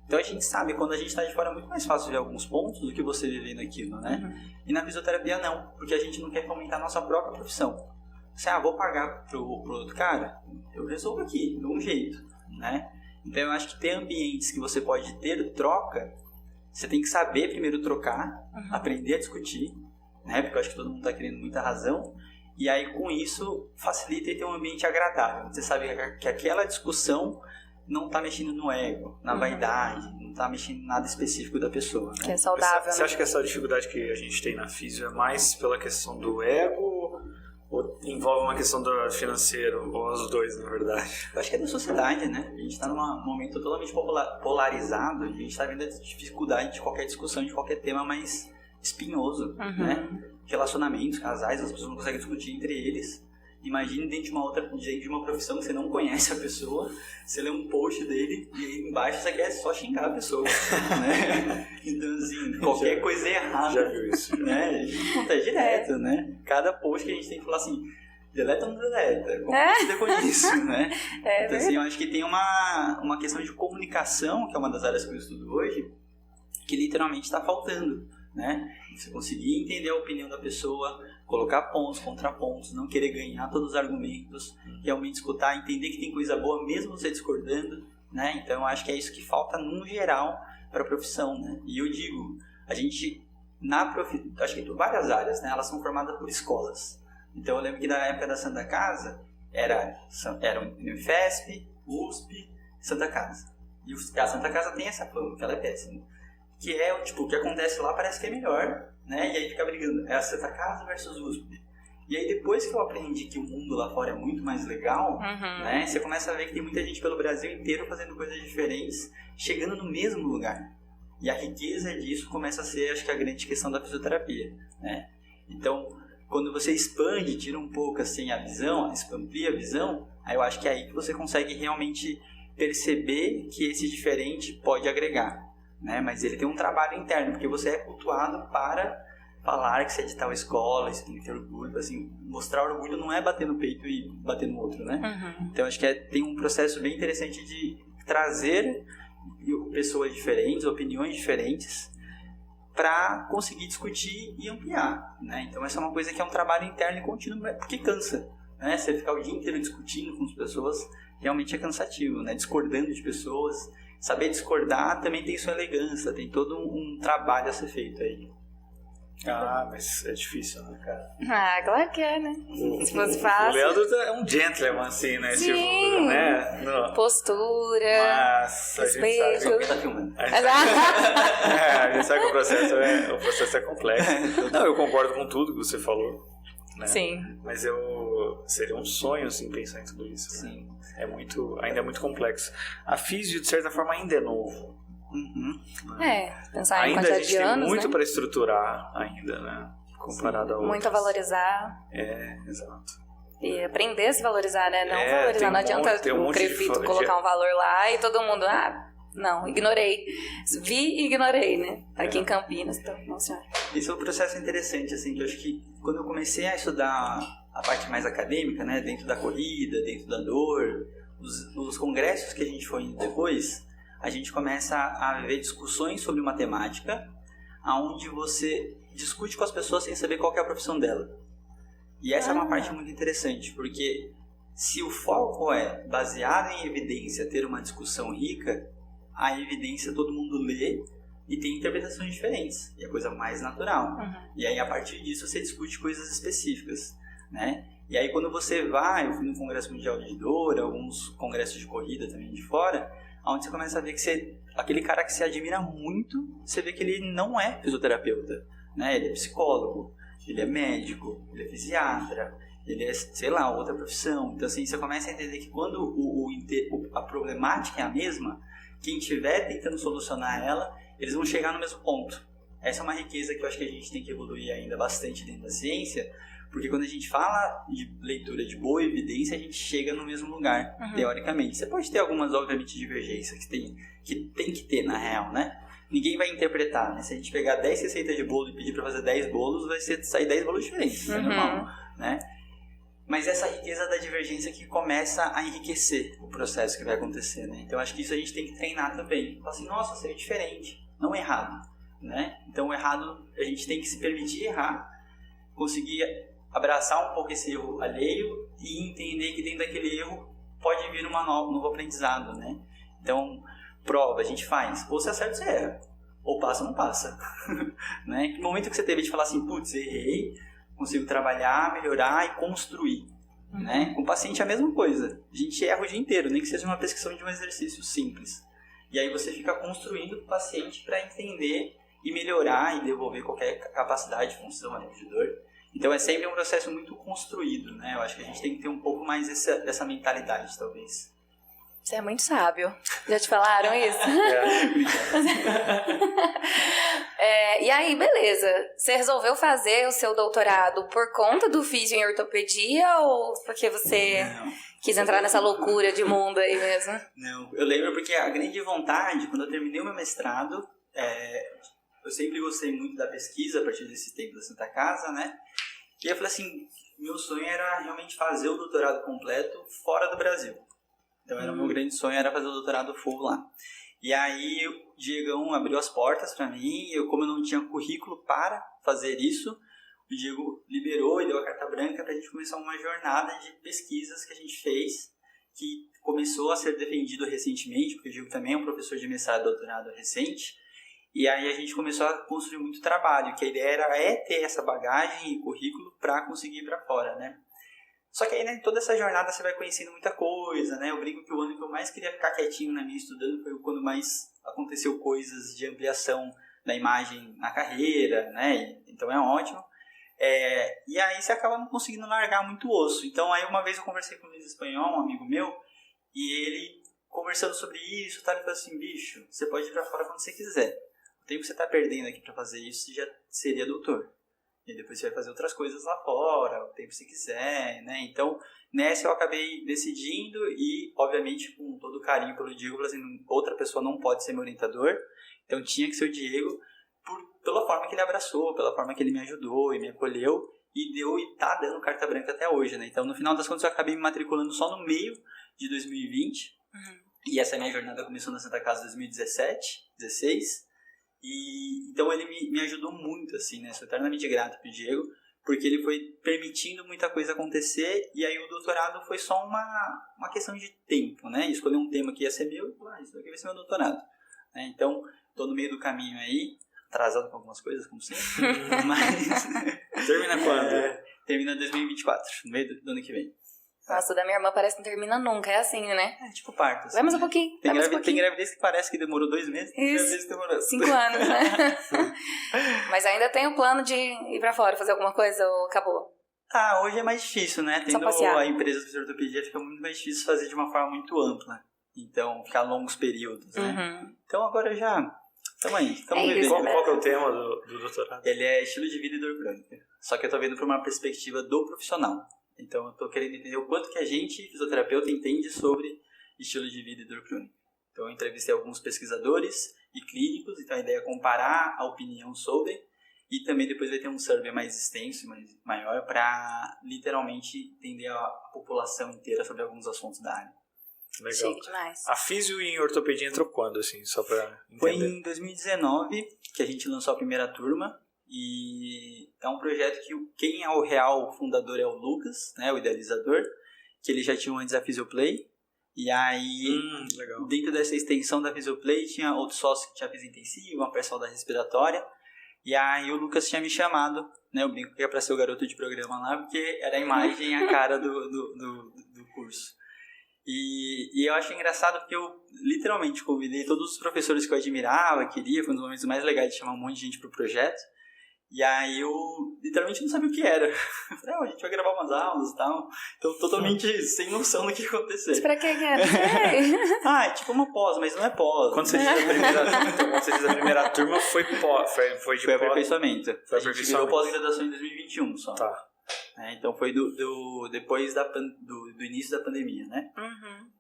[SPEAKER 3] Então a gente sabe, quando a gente está de fora é muito mais fácil ver alguns pontos do que você vivendo aquilo, né? E na fisioterapia não, porque a gente não quer fomentar a nossa própria profissão. Você, vou pagar pro outro cara, eu resolvo aqui, de um jeito, né? Então eu acho que ter ambientes que você pode ter troca, você tem que saber primeiro trocar, aprender a discutir, né? Porque eu acho que todo mundo está querendo muita razão. E aí com isso facilita e ter um ambiente agradável. Você sabe que aquela discussão não está mexendo no ego, na vaidade, não está mexendo em nada específico da pessoa, né?
[SPEAKER 1] Que é saudável,
[SPEAKER 2] Você acha que essa dificuldade que a gente tem na físio é mais pela questão do ego ou envolve uma questão do financeiro, ou os dois, na verdade?
[SPEAKER 3] Eu acho que é da sociedade, né? A gente está num momento totalmente polarizado, a gente está vendo a dificuldade de qualquer discussão, de qualquer tema mais espinhoso, né? Relacionamentos, casais, as pessoas não conseguem discutir entre eles. Imagine dentro de uma profissão que você não conhece a pessoa, você lê um post dele e aí embaixo você quer só xingar a pessoa, né? Então, assim, qualquer coisa errada.
[SPEAKER 2] Já viu isso?
[SPEAKER 3] Né? Acontece direto, né? Cada post que a gente tem que falar assim, deleta ou não deleta? Como você lida com isso, né? Então, assim, eu acho que tem uma questão de comunicação, que é uma das áreas que eu estudo hoje, que literalmente está faltando, né? Você conseguir entender a opinião da pessoa, colocar pontos, contrapontos, não querer ganhar todos os argumentos, realmente escutar, entender que tem coisa boa mesmo você discordando, né? Então eu acho que é isso que falta no geral para a profissão, né? E eu digo, a gente acho que em várias áreas, né? Elas são formadas por escolas. Então eu lembro que na época da Santa Casa era Unifesp, USP, Santa Casa. E a Santa Casa tem essa fama, que ela é péssima. Que é, tipo, o que acontece lá parece que é melhor, né? E aí fica brigando, é a Santa Casa versus USP. E aí depois que eu aprendi que o mundo lá fora é muito mais legal, né? Você começa a ver que tem muita gente pelo Brasil inteiro fazendo coisas diferentes, chegando no mesmo lugar. E a riqueza disso começa a ser, acho que, a grande questão da fisioterapia, né? Então, quando você expande, tira um pouco assim a visão, amplia a visão, aí eu acho que é aí que você consegue realmente perceber que esse diferente pode agregar. Né? Mas ele tem um trabalho interno, porque você é cultuado para falar que você é de tal escola, você tem que ter orgulho, assim, mostrar orgulho não é bater no peito e bater no outro, né? Então acho que tem um processo bem interessante de trazer pessoas diferentes, opiniões diferentes, para conseguir discutir e ampliar, né? Então essa é uma coisa que é um trabalho interno e contínuo, porque cansa, né? Você ficar o dia inteiro discutindo com as pessoas realmente é cansativo, né? Discordando de pessoas. Saber discordar também tem sua elegância, tem todo um trabalho a ser feito aí.
[SPEAKER 2] Ah, mas é difícil, né, cara?
[SPEAKER 1] Ah, claro que é, né? Se fosse fácil.
[SPEAKER 2] O Leandro é um gentleman, assim, né?
[SPEAKER 1] Sim.
[SPEAKER 2] Tipo, né? Não.
[SPEAKER 1] Postura.
[SPEAKER 2] Mas a gente
[SPEAKER 1] respeito.
[SPEAKER 2] sabe.
[SPEAKER 3] Quem tá filmando?
[SPEAKER 2] A gente sabe que o processo é complexo. Não, eu concordo com tudo que você falou. Né?
[SPEAKER 1] Sim.
[SPEAKER 2] Mas seria um sonho, assim, pensar em tudo isso.
[SPEAKER 3] Sim.
[SPEAKER 2] Né? Ainda é muito complexo. A físio, de certa forma, ainda é novo.
[SPEAKER 3] Uhum.
[SPEAKER 1] Pensar em
[SPEAKER 2] Ainda a
[SPEAKER 1] quantidade
[SPEAKER 2] gente
[SPEAKER 1] de
[SPEAKER 2] tem
[SPEAKER 1] anos,
[SPEAKER 2] muito
[SPEAKER 1] né?
[SPEAKER 2] para estruturar ainda, né? Comparado a outros.
[SPEAKER 1] Muito a valorizar.
[SPEAKER 2] Exato.
[SPEAKER 1] E aprender a se valorizar, né? Não
[SPEAKER 2] tem
[SPEAKER 1] valorizar. Não adianta
[SPEAKER 2] tem
[SPEAKER 1] o
[SPEAKER 2] monte de
[SPEAKER 1] crefito colocar um valor lá e todo mundo... não, ignorei. Vi e ignorei, né? Aqui em Campinas, então, nossa senhora.
[SPEAKER 3] Esse é um processo interessante, assim, que eu acho que quando eu comecei a estudar a parte mais acadêmica, né? Dentro da corrida, dentro da dor, os congressos que a gente foi indo depois, a gente começa a ver discussões sobre matemática, onde você discute com as pessoas sem saber qual que é a profissão dela. E essa é uma parte muito interessante, porque se o foco é baseado em evidência, ter uma discussão rica, a evidência todo mundo lê e tem interpretações diferentes, e é a coisa mais natural. E aí, a partir disso, você discute coisas específicas, né? E aí, quando você vai, eu fui no Congresso Mundial de Dor, alguns congressos de corrida também de fora, onde você começa a ver que aquele cara que você admira muito, você vê que ele não é fisioterapeuta, né? Ele é psicólogo, ele é médico, ele é fisiatra, ele é, sei lá, outra profissão. Então, assim, você começa a entender que quando a problemática é a mesma, quem estiver tentando solucionar ela, eles vão chegar no mesmo ponto. Essa é uma riqueza que eu acho que a gente tem que evoluir ainda bastante dentro da ciência, porque quando a gente fala de leitura de boa evidência, a gente chega no mesmo lugar, teoricamente. Você pode ter algumas, obviamente, divergências que tem que ter, na real, né? Ninguém vai interpretar, né? Se a gente pegar 10 receitas de bolo e pedir para fazer 10 bolos, vai sair 10 bolos diferentes, é normal, né? Mas essa riqueza da divergência que começa a enriquecer o processo que vai acontecer, né? Então, acho que isso a gente tem que treinar também. Falar assim, nossa, seria diferente, não errado, né? Então, o errado, a gente tem que se permitir errar, conseguir abraçar um pouco esse erro alheio e entender que dentro daquele erro pode vir um novo aprendizado, né? Então, prova, a gente faz. Ou você acerta, você erra. Ou passa ou não passa. Né? Que momento que você teve de falar assim, putz, errei, consigo trabalhar, melhorar e construir. Né? Com o paciente é a mesma coisa. A gente erra o dia inteiro, nem que seja uma prescrição de um exercício simples. E aí você fica construindo o paciente para entender e melhorar e devolver qualquer capacidade, função, alívio de dor. Então é sempre um processo muito construído, né? Eu acho que a gente tem que ter um pouco mais dessa mentalidade, talvez.
[SPEAKER 1] Você é muito sábio. Já te falaram isso? E aí, beleza. Você resolveu fazer o seu doutorado por conta do físio em ortopedia ou porque você quis entrar nessa loucura de mundo aí mesmo?
[SPEAKER 3] Não, eu lembro porque a grande vontade, quando eu terminei o meu mestrado, eu sempre gostei muito da pesquisa a partir desse tempo da Santa Casa, né? E eu falei assim, meu sonho era realmente fazer o doutorado completo fora do Brasil. Então, o meu grande sonho era fazer o doutorado full lá. E aí, o Diegão abriu as portas para mim. Como eu não tinha currículo para fazer isso, o Diego liberou e deu a carta branca para a gente começar uma jornada de pesquisas que a gente fez, que começou a ser defendido recentemente, porque o Diego também é um professor de mestrado e doutorado recente. E aí, a gente começou a construir muito trabalho, que a ideia era ter essa bagagem e currículo para conseguir ir para fora, né? Só que aí, né, toda essa jornada você vai conhecendo muita coisa, né? Eu brinco que o ano que eu mais queria ficar quietinho na minha estudando foi quando mais aconteceu coisas de ampliação da imagem na carreira, né? Então é ótimo. E aí você acaba não conseguindo largar muito o osso. Então aí uma vez eu conversei com o Luiz Espanhol, um amigo meu, e ele conversando sobre isso, tá, ele falou assim, bicho, você pode ir pra fora quando você quiser. O tempo que você tá perdendo aqui pra fazer isso, você já seria doutor. E depois você vai fazer outras coisas lá fora, o tempo que você quiser, né? Então, nessa eu acabei decidindo e, obviamente, com todo o carinho pelo Diego, assim, outra pessoa não pode ser meu orientador. Então, tinha que ser o Diego pela forma que ele abraçou, pela forma que ele me ajudou e me acolheu e tá dando carta branca até hoje, né? Então, no final das contas, eu acabei me matriculando só no meio de 2020. E essa minha jornada começou na Santa Casa em 2017, 2016. E então ele me ajudou muito, assim, né? Sou eternamente grato pro Diego, porque ele foi permitindo muita coisa acontecer, e aí o doutorado foi só uma questão de tempo, né? Escolher um tema que ia ser meu, isso aqui vai ser meu doutorado. Né? Então, tô no meio do caminho aí, atrasado com algumas coisas, como sempre, mas...
[SPEAKER 2] Termina quando?
[SPEAKER 3] Termina 2024, no meio do ano que vem.
[SPEAKER 1] Nossa, o da minha irmã parece que não termina nunca, é assim, né?
[SPEAKER 3] É tipo parto. Assim,
[SPEAKER 1] vai mais um
[SPEAKER 3] né?
[SPEAKER 1] pouquinho,
[SPEAKER 3] Tem gravidez que parece que demorou 2 meses, tem gravidez que demorou
[SPEAKER 1] 5 anos, né? Mas ainda tem o plano de ir pra fora, fazer alguma coisa ou acabou?
[SPEAKER 3] Hoje é mais difícil, né? Tendo a empresa de fisioterapia, fica muito mais difícil fazer de uma forma muito ampla. Então, ficar longos períodos, né? Então, agora já... Estamos aí, estamos vivendo.
[SPEAKER 2] Qual que é o tema do doutorado?
[SPEAKER 3] Ele é estilo de vida e dor crônica. Só que eu tô vendo por uma perspectiva do profissional. Então, eu tô querendo entender o quanto que a gente, fisioterapeuta, entende sobre estilo de vida e dor crônica. Então, eu entrevistei alguns pesquisadores e clínicos, então a ideia é comparar a opinião sobre, e também depois vai ter um survey mais extenso, maior, para literalmente entender a população inteira sobre alguns assuntos da área.
[SPEAKER 2] Legal.
[SPEAKER 1] Chique demais.
[SPEAKER 2] A físio em ortopedia entrou quando, assim, só pra entender?
[SPEAKER 3] Foi em 2019 que a gente lançou a primeira turma, e é um projeto que quem é o real fundador é o Lucas, né, o idealizador, que ele já tinha antes a Physioplay, e aí
[SPEAKER 2] legal.
[SPEAKER 3] Dentro dessa extensão da Physioplay tinha outro sócio que tinha física intensiva, uma pessoal da respiratória, e aí o Lucas tinha me chamado, né, eu brinco que é pra ser o garoto de programa lá, porque era a imagem, a cara do curso. E eu acho engraçado porque eu literalmente convidei todos os professores que eu admirava, queria, foi um dos momentos mais legais de chamar um monte de gente pro projeto. E aí eu literalmente não sabia o que era. Eu falei, a gente vai gravar umas aulas e tal. Então totalmente sem noção do que ia acontecer.
[SPEAKER 1] Mas pra que era?
[SPEAKER 3] É tipo uma pós, mas não é pós.
[SPEAKER 2] Quando você diz a primeira turma, foi de
[SPEAKER 3] aperfeiçoamento.
[SPEAKER 2] Foi
[SPEAKER 3] a gente virou pós-graduação em 2021 só.
[SPEAKER 2] Tá.
[SPEAKER 3] Então foi depois do início da pandemia, né?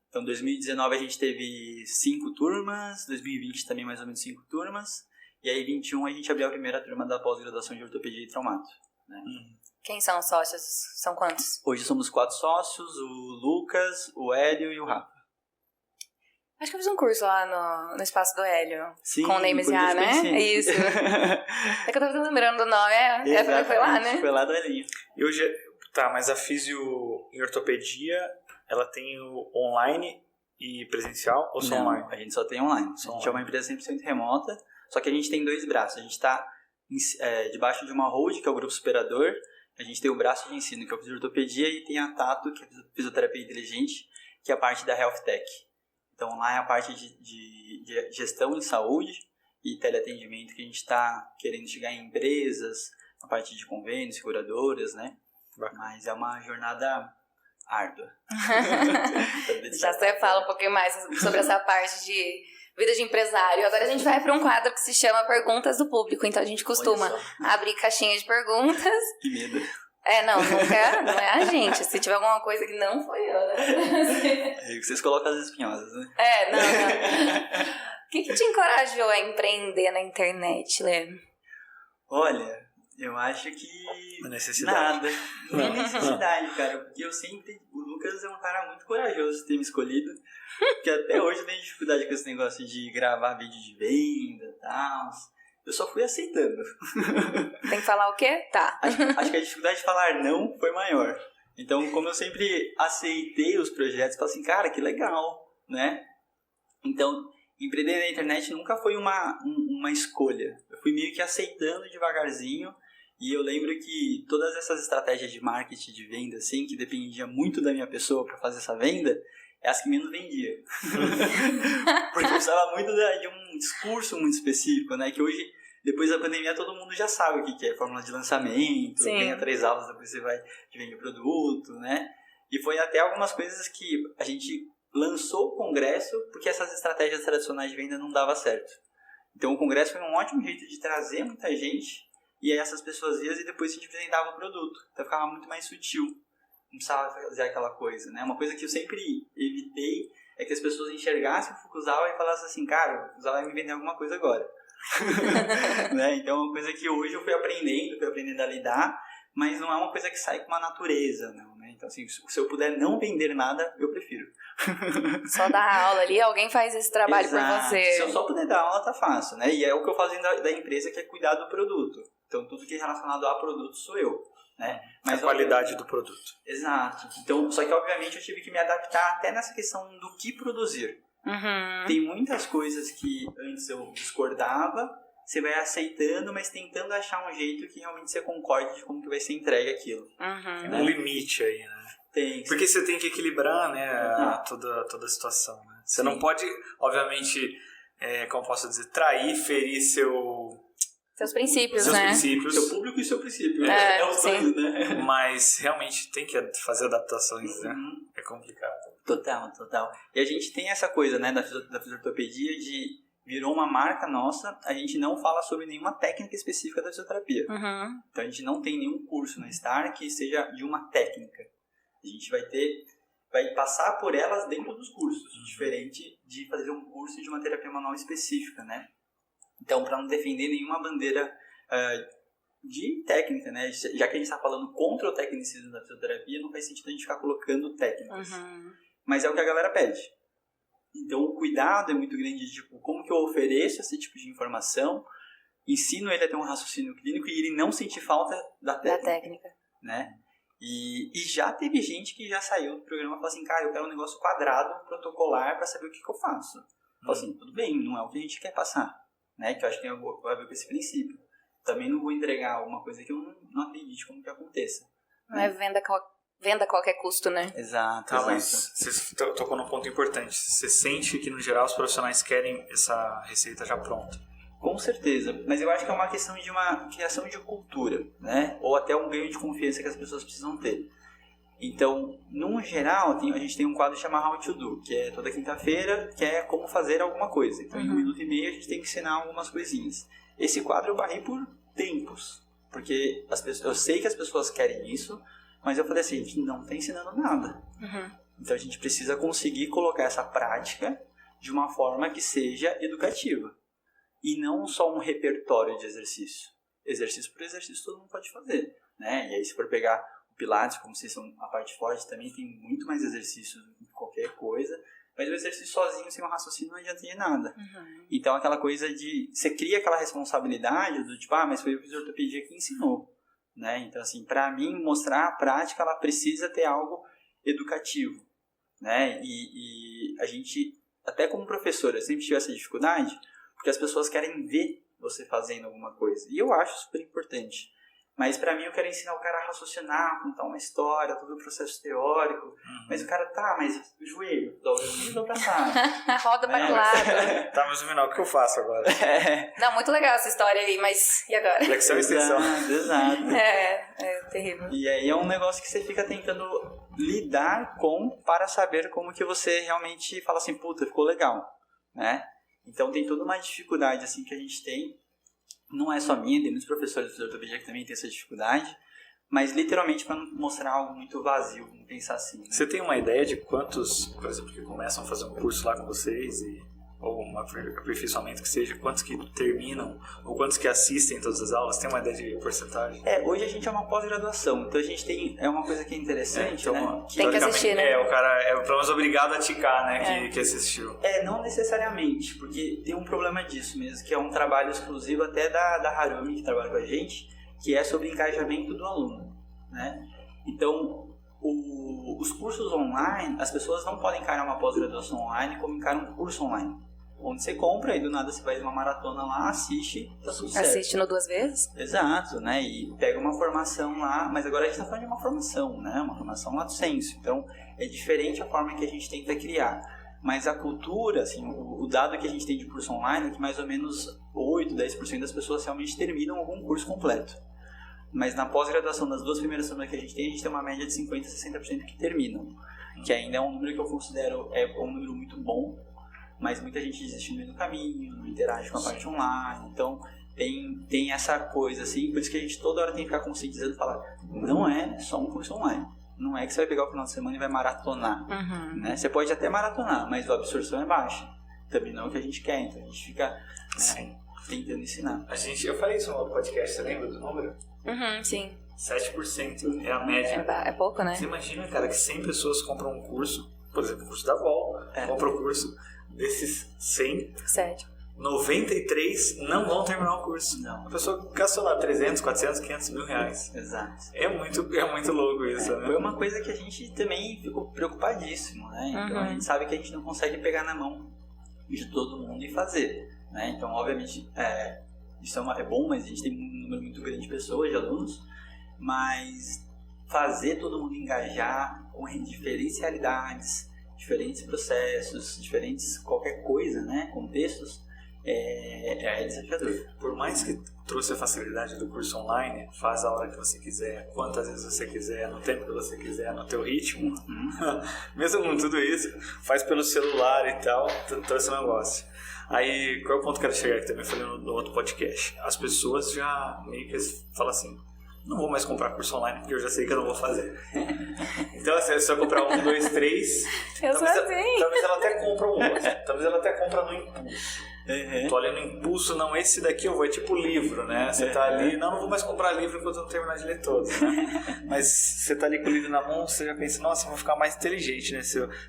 [SPEAKER 3] Então em 2019 a gente teve 5 turmas, 2020 também mais ou menos 5 turmas, e aí em 2021 a gente abriu a primeira turma da pós-graduação de ortopedia e traumato. Né?
[SPEAKER 1] Quem são os sócios? São quantos?
[SPEAKER 3] Hoje somos 4 sócios, o Lucas, o Hélio e o Rafa.
[SPEAKER 1] Acho que eu fiz um curso lá no espaço do Hélio.
[SPEAKER 3] Sim,
[SPEAKER 1] com o Name SA, né? É isso. É que eu tava lembrando do nome. Foi lá, né?
[SPEAKER 3] Foi lá do Helinho.
[SPEAKER 2] E hoje, mas a físio em ortopedia, ela tem o online e presencial ou só online?
[SPEAKER 3] A gente só tem online. A gente é uma empresa 100% remota, só que a gente tem 2 braços. A gente está debaixo de uma hold, que é o grupo superador. A gente tem o braço de ensino, que é o fisioterapia, e tem a Tato, que é a fisioterapia inteligente, que é a parte da Health Tech. Então lá é a parte de gestão em saúde e teleatendimento que a gente está querendo chegar em empresas, a parte de convênios, seguradoras, né? Mas é uma jornada árdua.
[SPEAKER 1] Já você fala um pouquinho mais sobre essa parte de vida de empresário. Agora a gente vai para um quadro que se chama Perguntas do Público. Então a gente costuma abrir caixinha de perguntas.
[SPEAKER 3] Que medo.
[SPEAKER 1] Nunca, não é a gente. Se tiver alguma coisa que não foi eu, né?
[SPEAKER 3] Vocês colocam as espinhosas, né?
[SPEAKER 1] Não. O que te encorajou a empreender na internet, Lê?
[SPEAKER 3] Olha, eu acho que...
[SPEAKER 2] Uma necessidade.
[SPEAKER 3] Nada. Nem necessidade, cara. Porque o Lucas é um cara muito corajoso de ter me escolhido. Porque até hoje eu tenho dificuldade com esse negócio de gravar vídeo de venda e tal. Eu só fui aceitando.
[SPEAKER 1] Tem que falar o quê? Tá.
[SPEAKER 3] Acho que a dificuldade de falar não foi maior. Então, como eu sempre aceitei os projetos, falei assim, cara, que legal, né? Então, empreender na internet nunca foi uma escolha. Eu fui meio que aceitando devagarzinho. E eu lembro que todas essas estratégias de marketing, de venda, assim, que dependia muito da minha pessoa para fazer essa venda, é as que menos vendia. Porque eu precisava muito de um discurso muito específico, né? Que hoje, depois da pandemia, todo mundo já sabe o que é fórmula de lançamento, ganha 3 aulas, depois você vai vender o produto, né? E foi até algumas coisas que a gente lançou o congresso porque essas estratégias tradicionais de venda não davam certo. Então o congresso foi um ótimo jeito de trazer muita gente, e aí essas pessoas iam e depois a gente apresentava o produto. Então ficava muito mais sutil. Não precisava fazer aquela coisa, né? Uma coisa que eu sempre evitei é que as pessoas enxergassem o Fukuzawa e falassem assim, cara, o Fukuzawa vai me vender alguma coisa agora. Né? Então é uma coisa que hoje eu fui aprendendo a lidar, mas não é uma coisa que sai com uma natureza, não, né? Então assim, se eu puder não vender nada, eu prefiro.
[SPEAKER 1] Só dar aula ali, alguém faz esse trabalho por você.
[SPEAKER 3] Se eu só puder dar aula, tá fácil, né? E é o que eu faço dentro da empresa, que é cuidar do produto. Então, tudo que é relacionado a produto sou eu, né? Mas
[SPEAKER 2] a qualidade do produto.
[SPEAKER 3] Exato. Então, só que, obviamente, eu tive que me adaptar até nessa questão do que produzir. Tem muitas coisas que antes eu discordava, você vai aceitando, mas tentando achar um jeito que realmente você concorde de como que vai ser entregue aquilo.
[SPEAKER 2] Tem um limite aí, né?
[SPEAKER 3] Tem.
[SPEAKER 2] Porque você tem que equilibrar, né, toda a situação, né? Você não pode, obviamente, como posso dizer, trair, ferir
[SPEAKER 1] seus princípios,
[SPEAKER 2] seus
[SPEAKER 1] né?
[SPEAKER 2] princípios.
[SPEAKER 3] Seu público e seu princípio.
[SPEAKER 1] É
[SPEAKER 3] os dois, né?
[SPEAKER 2] Mas realmente tem que fazer adaptações, né? É complicado.
[SPEAKER 3] Total. E a gente tem essa coisa, né, da fisioterapia virou uma marca nossa, a gente não fala sobre nenhuma técnica específica da fisioterapia. Então a gente não tem nenhum curso na Star que seja de uma técnica. A gente vai passar por elas dentro dos cursos, diferente de fazer um curso de uma terapia manual específica, né? Então, para não defender nenhuma bandeira de técnica, né? Já que a gente está falando contra o tecnicismo da fisioterapia, não faz sentido a gente ficar colocando técnicas. Mas é o que a galera pede. Então, o cuidado é muito grande de, tipo, como que eu ofereço esse tipo de informação, ensino ele a ter um raciocínio clínico e ele não sentir falta da técnica. Né? E já teve gente que já saiu do programa e falou assim, cara, eu quero um negócio quadrado, protocolar, para saber o que eu faço. Eu falo assim, tudo bem, não é o que a gente quer passar. Né? Que eu acho que tem a ver com esse princípio. Também não vou entregar alguma coisa que eu não acredite como que aconteça.
[SPEAKER 1] Não é venda a qualquer custo, né?
[SPEAKER 3] Exato.
[SPEAKER 2] Mas você tocou num ponto importante. Você sente que, no geral, os profissionais querem essa receita já pronta?
[SPEAKER 3] Com certeza. Mas eu acho que é uma questão de uma criação de cultura, né? Ou até um ganho de confiança que as pessoas precisam ter. Então, no geral, a gente tem um quadro chamado How to Do, que é toda quinta-feira, que é como fazer alguma coisa. Então, em 1 minuto e meio, a gente tem que ensinar algumas coisinhas. Esse quadro eu barrei por tempos, porque eu sei que as pessoas querem isso, mas eu falei assim, a gente não está ensinando nada. Então, a gente precisa conseguir colocar essa prática de uma forma que seja educativa. E não só um repertório de exercício. Exercício por exercício todo mundo pode fazer. Né? E aí, se for pegar Pilates, como vocês são a parte forte, também tem muito mais exercícios do que qualquer coisa, mas o exercício sozinho, sem um raciocínio, não adianta de nada. Então, aquela coisa de... Você cria aquela responsabilidade do tipo, mas foi o fisioterapeuta que ensinou. Né? Então, assim, para mim, mostrar a prática, ela precisa ter algo educativo. Né? E a gente, até como professor, eu sempre tive essa dificuldade, porque as pessoas querem ver você fazendo alguma coisa. E eu acho super importante. Mas pra mim eu quero ensinar o cara a raciocinar, contar uma história, todo o processo teórico. Mas o cara, mas o joelho, dobra pra cá.
[SPEAKER 1] Roda pra lado.
[SPEAKER 2] Tá, mas no final, o que eu faço agora?
[SPEAKER 1] Não, muito legal essa história aí, mas e agora?
[SPEAKER 2] Flexão e extensão.
[SPEAKER 3] Exato.
[SPEAKER 1] É terrível.
[SPEAKER 3] E aí é um negócio que você fica tentando lidar com para saber como que você realmente fala assim, puta, ficou legal, né? Então tem toda uma dificuldade assim que a gente tem. Não é só minha, tem muitos professores de fisioterapia que também tem essa dificuldade, mas literalmente para não mostrar algo muito vazio, vamos pensar assim. Né?
[SPEAKER 2] Você tem uma ideia de quantos, por exemplo, que começam a fazer um curso lá com vocês, ou um aperfeiçoamento que seja, quantos que terminam, ou quantos que assistem todas as aulas? Tem uma ideia de porcentagem?
[SPEAKER 3] Hoje a gente é uma pós-graduação, então a gente tem, uma coisa que é interessante, né?
[SPEAKER 1] Tem que assistir, né?
[SPEAKER 2] O cara é pelo menos obrigado a ticar, né, que assistiu.
[SPEAKER 3] Não necessariamente, porque tem um problema disso mesmo, que é um trabalho exclusivo até da Harumi, que trabalha com a gente, que é sobre engajamento do aluno, né? Então, os cursos online, as pessoas não podem encarar uma pós-graduação online como encarar um curso online. Onde você compra e do nada você faz uma maratona lá, assiste, tá tudo certo.
[SPEAKER 1] Assiste no 2 vezes?
[SPEAKER 3] Exato, né? E pega uma formação lá, mas agora a gente tá falando de uma formação, né? Uma formação lato sensu. Então, é diferente a forma que a gente tenta criar. Mas a cultura, assim, o dado que a gente tem de curso online é que mais ou menos 8, 10% das pessoas realmente terminam algum curso completo. Mas na pós-graduação, das 2 primeiras semanas que a gente tem uma média de 50% a 60% que terminam. Que ainda é um número que eu considero um número muito bom, mas muita gente desiste no meio do caminho, não interage com a parte online. Então, tem essa coisa, assim, por isso que a gente toda hora tem que ficar conscientizando e falar, não é só um curso online. Não é que você vai pegar o final de semana e vai maratonar. Né? Você pode até maratonar, mas a absorção é baixa. Também não é o que a gente quer, então a gente fica tentando ensinar.
[SPEAKER 2] Eu falei isso no outro podcast, você lembra do número?
[SPEAKER 1] Sim.
[SPEAKER 2] 7% é a média.
[SPEAKER 1] É pouco, né?
[SPEAKER 2] Você imagina, cara, que 100 pessoas compram um curso, por exemplo, o curso da Vol, compra o curso, desses 100,
[SPEAKER 1] Sério.
[SPEAKER 2] 93 não vão terminar o curso.
[SPEAKER 3] Não.
[SPEAKER 2] A pessoa gastou lá 300, 400, 500 mil reais.
[SPEAKER 3] Exato.
[SPEAKER 2] É muito louco isso, né?
[SPEAKER 3] Foi uma coisa que a gente também ficou preocupadíssimo, né? Então a gente sabe que a gente não consegue pegar na mão de todo mundo e fazer, né? Então, obviamente, isso é bom, mas a gente tem um número muito grande de pessoas, de alunos, mas fazer todo mundo engajar com diferencialidades, diferentes processos, diferentes qualquer coisa, né? Contextos, é desafiador.
[SPEAKER 2] Por mais que trouxe a facilidade do curso online, faz a hora que você quiser, quantas vezes você quiser, no tempo que você quiser, no teu ritmo, mesmo com tudo isso, faz pelo celular e tal, todo esse negócio. Aí, qual é o ponto que eu quero chegar, que também falei no outro podcast? As pessoas já meio que falam assim, não vou mais comprar curso online porque eu já sei que eu não vou fazer. Então, assim, se eu comprar 1, 2, 3,
[SPEAKER 1] Eu sou assim.
[SPEAKER 2] talvez ela até compra um outro, talvez ela até compra no impulso. Tô ali no impulso, não, esse daqui eu vou, é tipo livro, né? Você tá ali, não vou mais comprar livro enquanto eu não terminar de ler todos, né? Mas você tá ali com o livro na mão, você já pensa, nossa, eu vou ficar mais inteligente, né?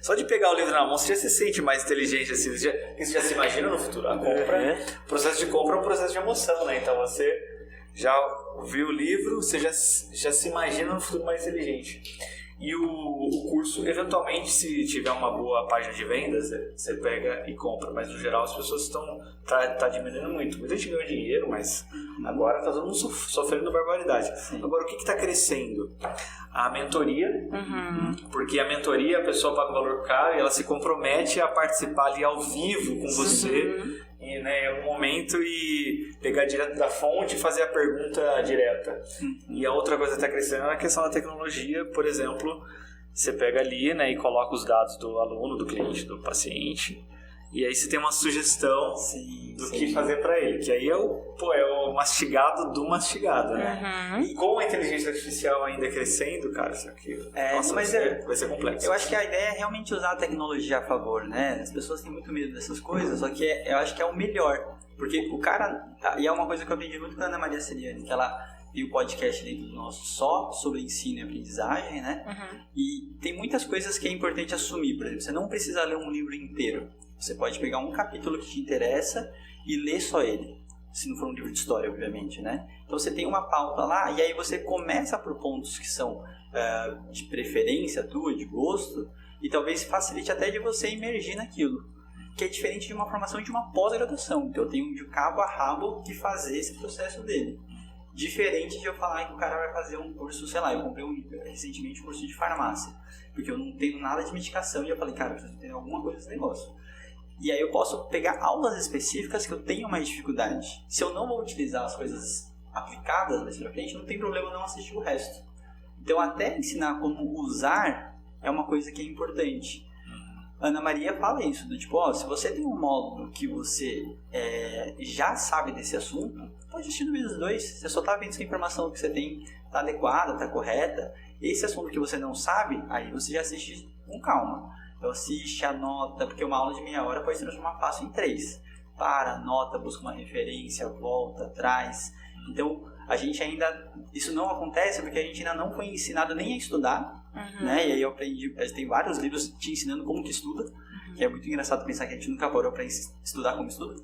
[SPEAKER 2] Só de pegar o livro na mão, você já se sente mais inteligente, assim, você já se imagina no futuro. A compra, o processo de compra é um processo de emoção, né? Então você já viu o livro, você já se imagina no futuro mais inteligente. E o curso, eventualmente, se tiver uma boa página de vendas, você pega e compra. Mas, no geral, as pessoas tá diminuindo muito. Muita gente ganhou dinheiro, mas agora tá todo mundo sofrendo barbaridade.
[SPEAKER 3] Sim.
[SPEAKER 2] Agora, o que está crescendo? A mentoria. Porque a mentoria, a pessoa paga um valor caro e ela se compromete a participar ali ao vivo com você. E, né, em algum momento e pegar direto da fonte e fazer a pergunta direta. E a outra coisa que está crescendo é a questão da tecnologia. Por exemplo, você pega ali, né, e coloca os dados do aluno, do cliente, do paciente, e aí você tem uma sugestão do que fazer para ele, que aí é o mastigado do mastigado, né? E com a inteligência artificial ainda crescendo, cara, isso aqui vai ser complexo.
[SPEAKER 3] Eu acho que a ideia é realmente usar a tecnologia a favor, né? As pessoas têm muito medo dessas coisas, só que eu acho que é o melhor, porque o cara, e é uma coisa que eu aprendi muito com a Ana Maria Seriani, que ela viu o podcast dentro do nosso só sobre ensino e aprendizagem, né? E tem muitas coisas que é importante assumir. Por exemplo, você não precisa ler um livro inteiro. Você pode pegar um capítulo que te interessa e ler só ele. Se não for um livro de história, obviamente, né? Então você tem uma pauta lá e aí você começa por pontos que são de preferência tua, de gosto, e talvez facilite até de você emergir naquilo. Que é diferente de uma formação de uma pós-graduação. Então eu tenho de cabo a rabo que fazer esse processo dele. Diferente de eu falar que o cara vai fazer um curso, sei lá, eu comprei recentemente um curso de farmácia, porque eu não tenho nada de medicação e eu falei, cara, eu preciso entender alguma coisa desse negócio. E aí eu posso pegar aulas específicas que eu tenho mais dificuldade. Se eu não vou utilizar as coisas aplicadas mais pra frente, não tem problema não assistir o resto. Então até ensinar como usar é uma coisa que é importante. Ana Maria fala isso, do tipo, se você tem um módulo que você já sabe desse assunto, pode assistir no vídeo 2, você só está vendo se a informação que você tem está adequada, está correta. Esse assunto que você não sabe, aí você já assiste com calma. Então assiste, anota, porque uma aula de meia hora pode se transformar fácil em 3. Para, anota, busca uma referência, volta, traz. Então a gente ainda, isso não acontece porque a gente ainda não foi ensinado nem a estudar. Né? E aí eu aprendi, tem vários livros te ensinando como que estuda, que é muito engraçado pensar que a gente nunca parou para estudar como estuda.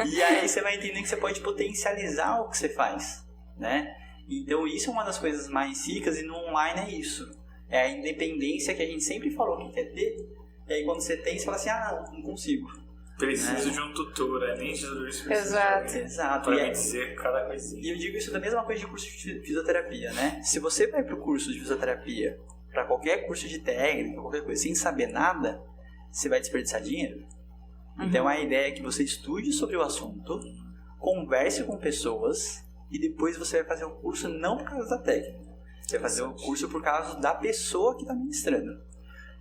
[SPEAKER 3] E aí você vai entender que você pode potencializar o que você faz, né? Então isso é uma das coisas mais ricas, e no online é isso. É a independência que a gente sempre falou que quer ter, e aí quando você tem, você fala assim, não consigo.
[SPEAKER 2] Preciso de um tutor, nem de tudo isso.
[SPEAKER 3] Exato.
[SPEAKER 2] Para me dizer cada coisinha.
[SPEAKER 3] E eu digo isso da mesma coisa de curso de fisioterapia, né? Se você vai para o curso de fisioterapia, para qualquer curso de técnica, qualquer coisa, sem saber nada, você vai desperdiçar dinheiro. Então a ideia é que você estude sobre o assunto, converse com pessoas, e depois você vai fazer o curso não por causa da técnica. Você vai fazer o curso por causa da pessoa que está ministrando.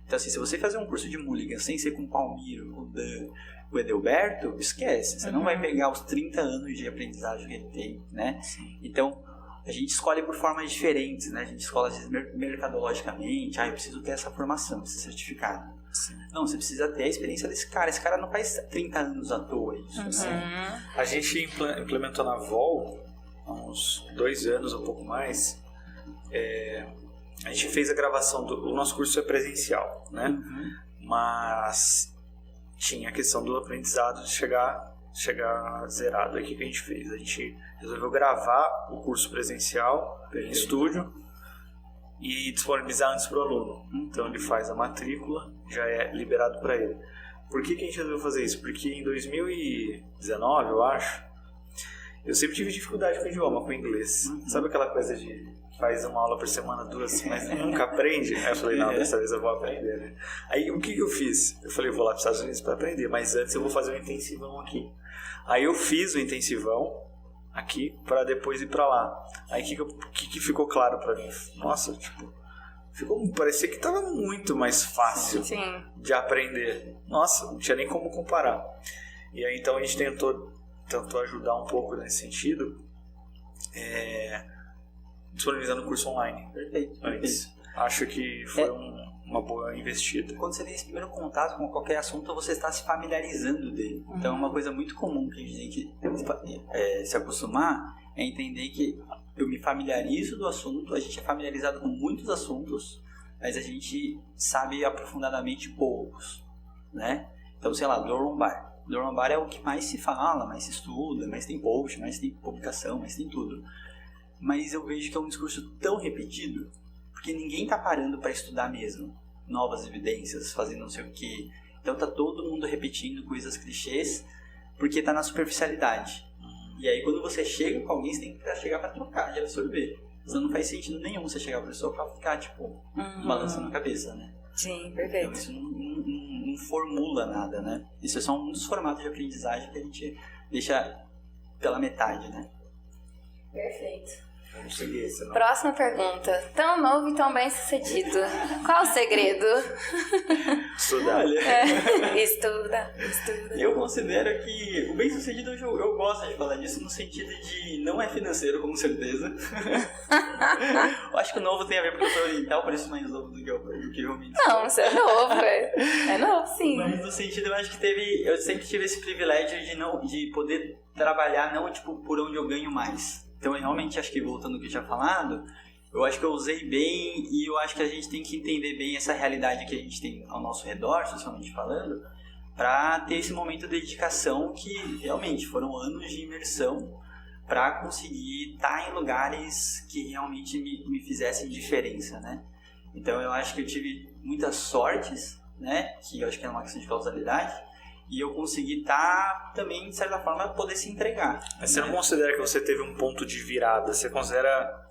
[SPEAKER 3] Então assim, se você fazer um curso de Mulligan sem ser com o Palmiro, com o Dan, o Edelberto, esquece. Você não vai pegar os 30 anos de aprendizagem que ele tem, né? Então, a gente escolhe por formas diferentes, né? A gente escolhe, às vezes, mercadologicamente. Eu preciso ter essa formação, esse certificado. Não, você precisa ter a experiência desse cara. Esse cara não faz 30 anos à toa isso. Assim.
[SPEAKER 2] A gente implementou na Vol, há uns 2 anos, um pouco mais, a gente fez a gravação o nosso curso é presencial, né? Mas tinha a questão do aprendizado de chegar zerado. Aqui que a gente fez, a gente resolveu gravar o curso presencial em estúdio e disponibilizar antes para o aluno. Então ele faz a matrícula, já é liberado para ele. Por que a gente resolveu fazer isso? Porque em 2019, eu acho, eu sempre tive dificuldade com o idioma, com o inglês. Sabe aquela coisa de faz uma aula por semana, 2, mas nunca aprende? Aí eu falei, não, dessa vez eu vou aprender, né? Aí o que eu fiz? Eu falei, eu vou lá para os Estados Unidos para aprender, mas antes eu vou fazer um intensivão aqui. Aí eu fiz o intensivão aqui para depois ir para lá. Aí o que ficou claro para mim? Nossa, tipo, parecia que tava muito mais fácil de aprender. Nossa, não tinha nem como comparar. E aí então a gente tentou ajudar um pouco nesse sentido, disponibilizando o curso online.
[SPEAKER 3] Perfeito.
[SPEAKER 2] Acho que foi uma boa investida.
[SPEAKER 3] Quando você tem esse primeiro contato com qualquer assunto, você está se familiarizando dele. Então, uma coisa muito comum que a gente tem que se acostumar é entender que eu me familiarizo do assunto, a gente é familiarizado com muitos assuntos, mas a gente sabe aprofundadamente poucos, né? Então, sei lá, dor lombar. Dor lombar é o que mais se fala, mais se estuda, mais tem post, mais tem publicação, mais tem tudo. Mas eu vejo que é um discurso tão repetido, porque ninguém está parando para estudar mesmo novas evidências, fazendo não sei o quê. Então tá todo mundo repetindo coisas clichês, porque tá na superficialidade. E aí quando você chega com alguém, você tem que chegar para trocar, de absorver. Senão não faz sentido nenhum você chegar pra pessoa pra ficar, tipo, balançando a cabeça, né?
[SPEAKER 1] Sim, perfeito.
[SPEAKER 3] Então isso não formula nada, né? Isso é só um dos formatos de aprendizagem que a gente deixa pela metade, né?
[SPEAKER 1] Perfeito.
[SPEAKER 2] Vamos seguir esse, não?
[SPEAKER 1] Próxima pergunta. Tão novo e tão bem sucedido. Qual o segredo?
[SPEAKER 2] Estudar.
[SPEAKER 3] Olha,
[SPEAKER 1] Estuda.
[SPEAKER 3] eu considero que o bem sucedido, eu gosto de falar disso no sentido de não é financeiro, com certeza. Eu acho que o novo tem a ver porque eu sou oriental, por isso mais novo do que realmente.
[SPEAKER 1] Não, você é novo, é novo, sim.
[SPEAKER 3] Mas no sentido, eu acho que eu sempre tive esse privilégio de poder trabalhar não tipo por onde eu ganho mais. Então, eu realmente acho que, voltando ao que eu tinha falado, eu acho que eu usei bem e eu acho que a gente tem que entender bem essa realidade que a gente tem ao nosso redor, socialmente falando, para ter esse momento de dedicação que realmente foram anos de imersão para conseguir estar em lugares que realmente me fizessem diferença, né? Então, eu acho que eu tive muitas sortes, né? Que eu acho que é uma questão de causalidade. E eu consegui também, de certa forma, poder se entregar.
[SPEAKER 2] Mas você não considera que você teve um ponto de virada? Você considera,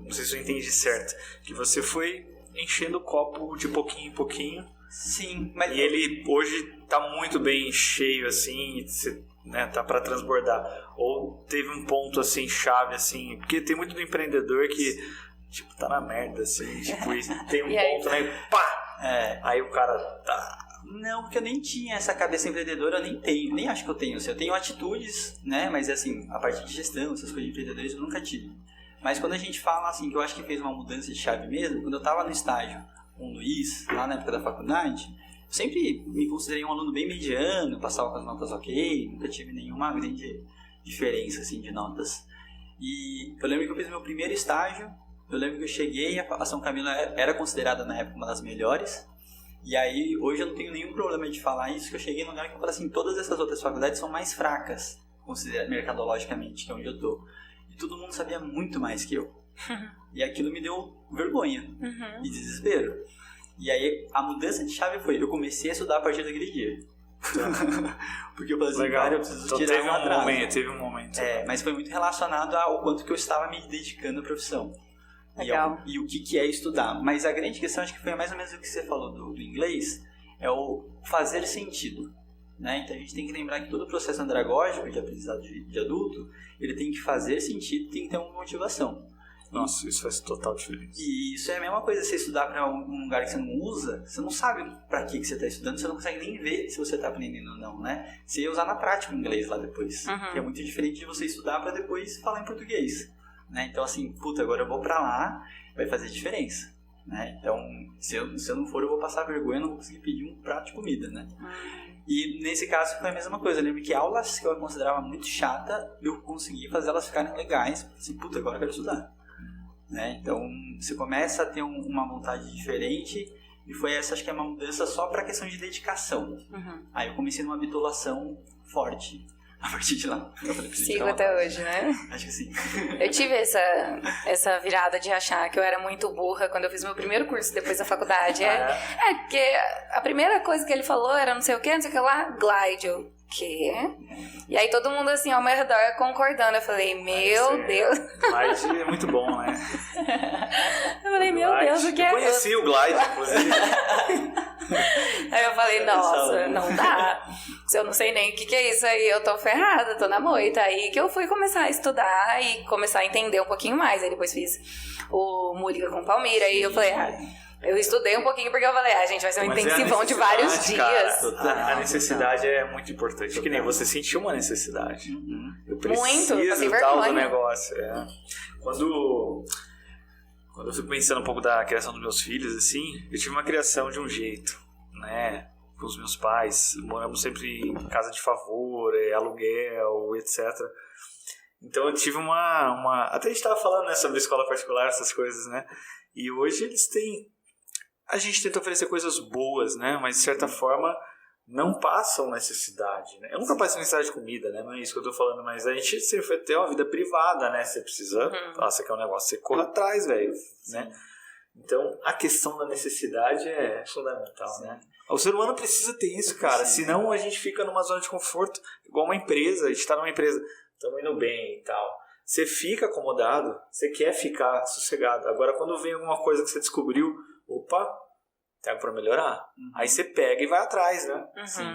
[SPEAKER 2] não sei se eu entendi certo, que você foi enchendo o copo de pouquinho em pouquinho?
[SPEAKER 3] Sim. Mas...
[SPEAKER 2] E ele hoje tá muito bem cheio, assim, e você, né, tá para transbordar. Ou teve um ponto, assim, chave, assim... Porque tem muito do empreendedor que, tipo, tá na merda, assim, tipo, e tem um ponto, né, pá! Aí o cara tá...
[SPEAKER 3] Não, porque eu nem tinha essa cabeça empreendedora, eu nem tenho, nem acho que eu tenho. Assim, eu tenho atitudes, né? Mas assim, a parte de gestão, essas coisas de empreendedores eu nunca tive. Mas quando a gente fala assim, que eu acho que fez uma mudança de chave mesmo, quando eu tava no estágio com o Luiz, lá na época da faculdade, eu sempre me considerei um aluno bem mediano, passava com as notas ok, nunca tive nenhuma grande diferença assim de notas. E eu lembro que eu fiz meu primeiro estágio, eu lembro que eu cheguei, a São Camilo era considerada na época uma das melhores. E aí, hoje eu não tenho nenhum problema de falar isso, que eu cheguei num lugar que eu falei assim, todas essas outras faculdades são mais fracas, mercadologicamente, que é onde eu tô. E todo mundo sabia muito mais que eu. E aquilo me deu vergonha e desespero. E aí, a mudança de chave foi, eu comecei a estudar a partir daquele dia. Porque eu falei assim, cara, eu preciso
[SPEAKER 2] então,
[SPEAKER 3] tirar um atraso.
[SPEAKER 2] Teve um momento.
[SPEAKER 3] Mas foi muito relacionado ao quanto que eu estava me dedicando à profissão. E o que é estudar. Mas a grande questão, acho que foi mais ou menos o que você falou do inglês, é o fazer sentido, né? Então a gente tem que lembrar que todo o processo andragógico de aprendizado de adulto, ele tem que fazer sentido, tem que ter uma motivação.
[SPEAKER 2] Nossa, isso faz total diferença.
[SPEAKER 3] E isso é a mesma coisa, você estudar para um lugar que você não usa, você não sabe para que você está estudando, você não consegue nem ver se você está aprendendo ou não, né? Você ia usar na prática o inglês lá depois, que é muito diferente de você estudar para depois falar em português. Né? Então assim, agora eu vou pra lá, vai fazer diferença, né? Então, se eu não for, eu vou passar vergonha, não vou conseguir pedir um prato de comida, né? E nesse caso foi a mesma coisa, eu lembro que aulas que eu considerava muito chata, eu consegui fazer elas ficarem legais, assim, agora eu quero estudar. né? Então, você começa a ter uma vontade diferente e foi essa, acho que é uma mudança só para questão de dedicação. Aí eu comecei numa bitolação forte. A partir de lá.
[SPEAKER 1] Sigo até hoje, né?
[SPEAKER 3] Acho que sim.
[SPEAKER 1] Eu tive essa virada de achar que eu era muito burra quando eu fiz meu primeiro curso depois da faculdade. Porque a primeira coisa que ele falou era não sei o que lá, glide. Eu, quê? E aí todo mundo assim ao meu redor concordando. Eu falei, meu Deus.
[SPEAKER 2] Glide é muito bom, né?
[SPEAKER 1] Eu falei, meu Deus, o que é?
[SPEAKER 2] Eu conheci o Glide, inclusive.
[SPEAKER 1] Aí eu falei, nossa, não dá. Se eu não sei nem o que é isso aí, eu tô ferrada, tô na moita. Aí que eu fui começar a estudar e começar a entender um pouquinho mais. Aí depois fiz o Múlica com Palmira. Aí eu falei, eu estudei um pouquinho porque eu falei, gente, vai ser um intensivão de vários dias.
[SPEAKER 2] Cara, a necessidade é muito importante. Que nem você sentiu uma necessidade. Eu preciso tal do negócio. Quando eu fico pensando um pouco da criação dos meus filhos, assim, eu tive uma criação de um jeito, né? Com os meus pais, moramos sempre em casa de favor, aluguel, etc. Então eu tive até a gente estava falando, né, sobre escola particular, essas coisas, né? E hoje eles têm... A gente tenta oferecer coisas boas, né? Mas de certa forma não passam necessidade, né? Eu nunca passei necessidade de comida, né? Não é isso que eu tô falando, mas a gente sempre foi ter uma vida privada, né? Você precisa... Você quer um negócio, você corre atrás, velho, né? Então, a questão da necessidade é fundamental, né? O ser humano precisa ter isso, cara. Senão a gente fica numa zona de conforto, igual uma empresa. A gente tá numa empresa, estamos indo bem e tal. Você fica acomodado, você quer ficar sossegado. Agora, quando vem alguma coisa que você descobriu, opa, tem pra melhorar. Aí você pega e vai atrás, né?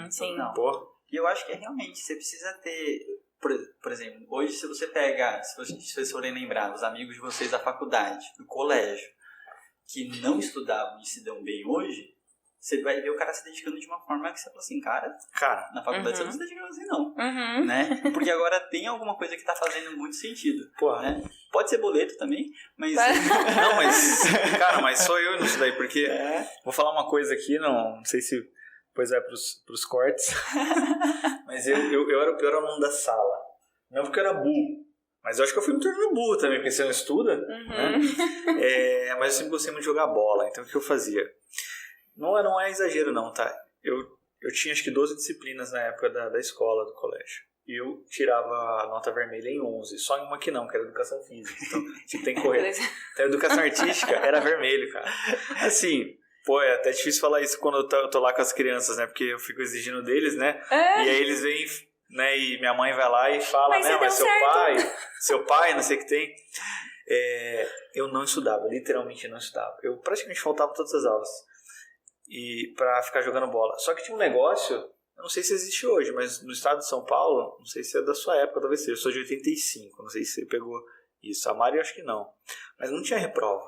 [SPEAKER 1] Sim.
[SPEAKER 3] Pô. E eu acho que realmente você precisa ter... Por exemplo, hoje se você pega, se vocês forem lembrar, os amigos de vocês da faculdade, do colégio, que não estudavam e se dão bem hoje, você vai ver o cara se dedicando de uma forma que você fala assim, cara, na faculdade você não se dedica assim não, né? Porque agora tem alguma coisa que tá fazendo muito sentido, né? Pode ser boleto também, mas...
[SPEAKER 2] Não, mas, cara, mas sou eu nisso daí, porque vou falar uma coisa aqui, não sei se depois vai pros cortes, mas eu era o pior aluno da sala, não porque eu era burro, mas eu acho que eu fui me tornando burro também, porque você não estuda, né? Mas eu sempre gostei muito de jogar bola, então o que eu fazia? Não é exagero não, tá? Eu tinha acho que 12 disciplinas na época da escola, do colégio. E eu tirava a nota vermelha em 11. Só em uma que não, que era educação física. Então, tipo, tem que correr. Então, educação artística era vermelho, cara. Assim, pô, é até difícil falar isso quando eu tô lá com as crianças, né? Porque eu fico exigindo deles, né? E aí eles vêm, né? E minha mãe vai lá e fala, né? Mas seu pai, não sei o que tem. Eu não estudava, literalmente não estudava. Eu praticamente faltava todas as aulas. E pra ficar jogando bola. Só que tinha um negócio, eu não sei se existe hoje, mas no estado de São Paulo, não sei se é da sua época, talvez seja, eu sou de 85, não sei se você pegou isso. A Mari eu acho que não. Mas não tinha reprova.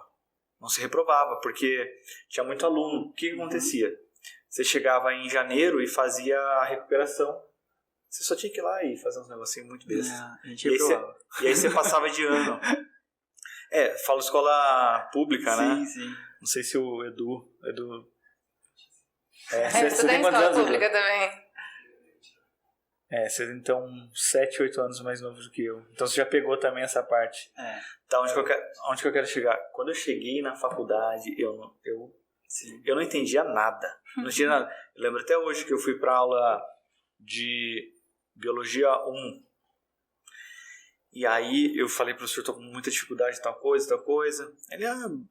[SPEAKER 2] Não se reprovava, porque tinha muito aluno. O que acontecia? Você chegava em janeiro e fazia a recuperação. Você só tinha que ir lá e fazer uns negocinhos muito bestas. E aí você passava de ano. Falo escola pública, né?
[SPEAKER 3] Sim.
[SPEAKER 2] Não sei se o Edu
[SPEAKER 1] eu estudei em escola pública também.
[SPEAKER 2] Você então 7, 8 anos mais novo do que eu. Então você já pegou também essa parte. Tá, onde que eu quero chegar? Quando eu cheguei na faculdade, eu não entendia nada. Não tinha nada. Eu lembro até hoje que eu fui pra aula de Biologia 1. E aí eu falei pro professor, tô com muita dificuldade, tal coisa.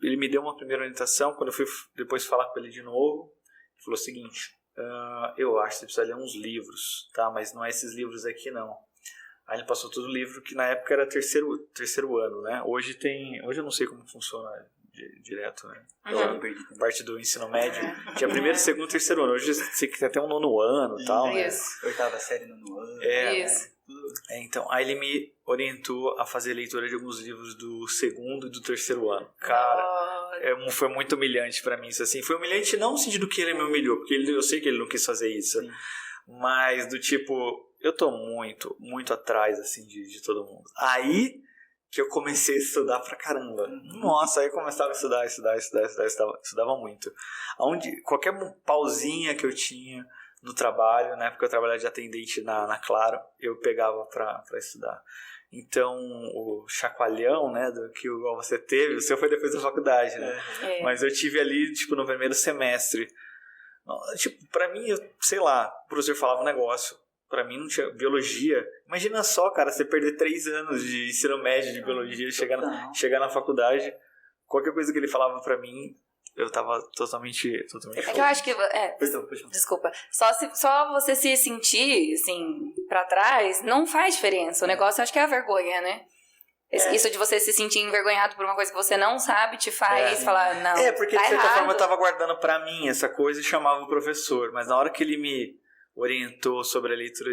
[SPEAKER 2] Ele me deu uma primeira orientação. Quando eu fui depois falar com ele de novo, ele falou o seguinte, eu acho que você precisa ler uns livros, tá? Mas não é esses livros aqui, não. Aí ele passou todo o livro, que na época era terceiro ano, né? Hoje eu não sei como funciona direto, né? Parte do ensino médio. Tinha primeiro, segundo, terceiro ano. Hoje você tem até um nono ano e tal.
[SPEAKER 1] Isso.
[SPEAKER 3] Né? 8ª série, nono ano.
[SPEAKER 1] Isso.
[SPEAKER 2] Então, aí ele me orientou a fazer leitura de alguns livros do segundo e do terceiro ano. Cara, foi muito humilhante pra mim isso, assim. Foi humilhante não no sentido que ele me humilhou, porque eu sei que ele não quis fazer isso. Sim. Mas do tipo, eu tô muito, muito atrás, assim, de todo mundo. Aí que eu comecei a estudar pra caramba. Nossa, aí eu começava a estudava muito. Qualquer pausinha que eu tinha no trabalho, na época eu trabalhava de atendente na Claro, eu pegava pra estudar. Então, o chacoalhão, né, do que igual você teve, o seu foi depois da faculdade, né? Mas eu tive ali, tipo, no primeiro semestre. Tipo, pra mim, sei lá, o professor falava um negócio. Pra mim não tinha biologia. Imagina só, cara, você perder 3 anos de ensino médio de biologia, chegar na faculdade, qualquer coisa que ele falava pra mim, eu tava totalmente
[SPEAKER 1] É que eu acho que... Desculpa. Só você se sentir, assim, pra trás, não faz diferença. O negócio, eu acho que é a vergonha, né? Isso de você se sentir envergonhado por uma coisa que você não sabe te faz falar, não,
[SPEAKER 2] porque
[SPEAKER 1] tá
[SPEAKER 2] de certa
[SPEAKER 1] errado.
[SPEAKER 2] forma eu tava guardando pra mim essa coisa e chamava o professor. Mas na hora que ele me orientou sobre a leitura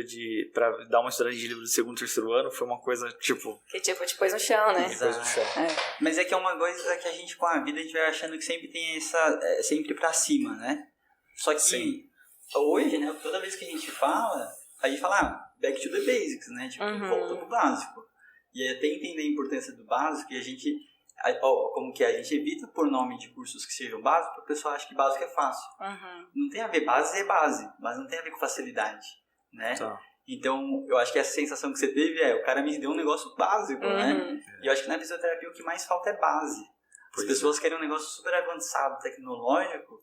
[SPEAKER 2] pra dar uma estudada de livro do 2º, 3º ano, foi uma coisa, tipo...
[SPEAKER 1] Que tipo, te pôs no chão, né?
[SPEAKER 2] Depois no chão.
[SPEAKER 3] Mas é que é uma coisa que a gente, com a vida, a gente vai achando que sempre tem essa... sempre pra cima, né? Só que hoje, né, toda vez que a gente fala back to the basics, né? Tipo, volta pro básico. E até entender a importância do básico, e a gente... como que a gente evita por nome de cursos que sejam básicos, porque o pessoal acha que básico é fácil. Não tem a ver, base é base, mas não tem a ver com facilidade, né? Então, eu acho que essa sensação que você teve o cara me deu um negócio básico, né? E eu acho que na fisioterapia o que mais falta é base. As pessoas querem um negócio super avançado, tecnológico.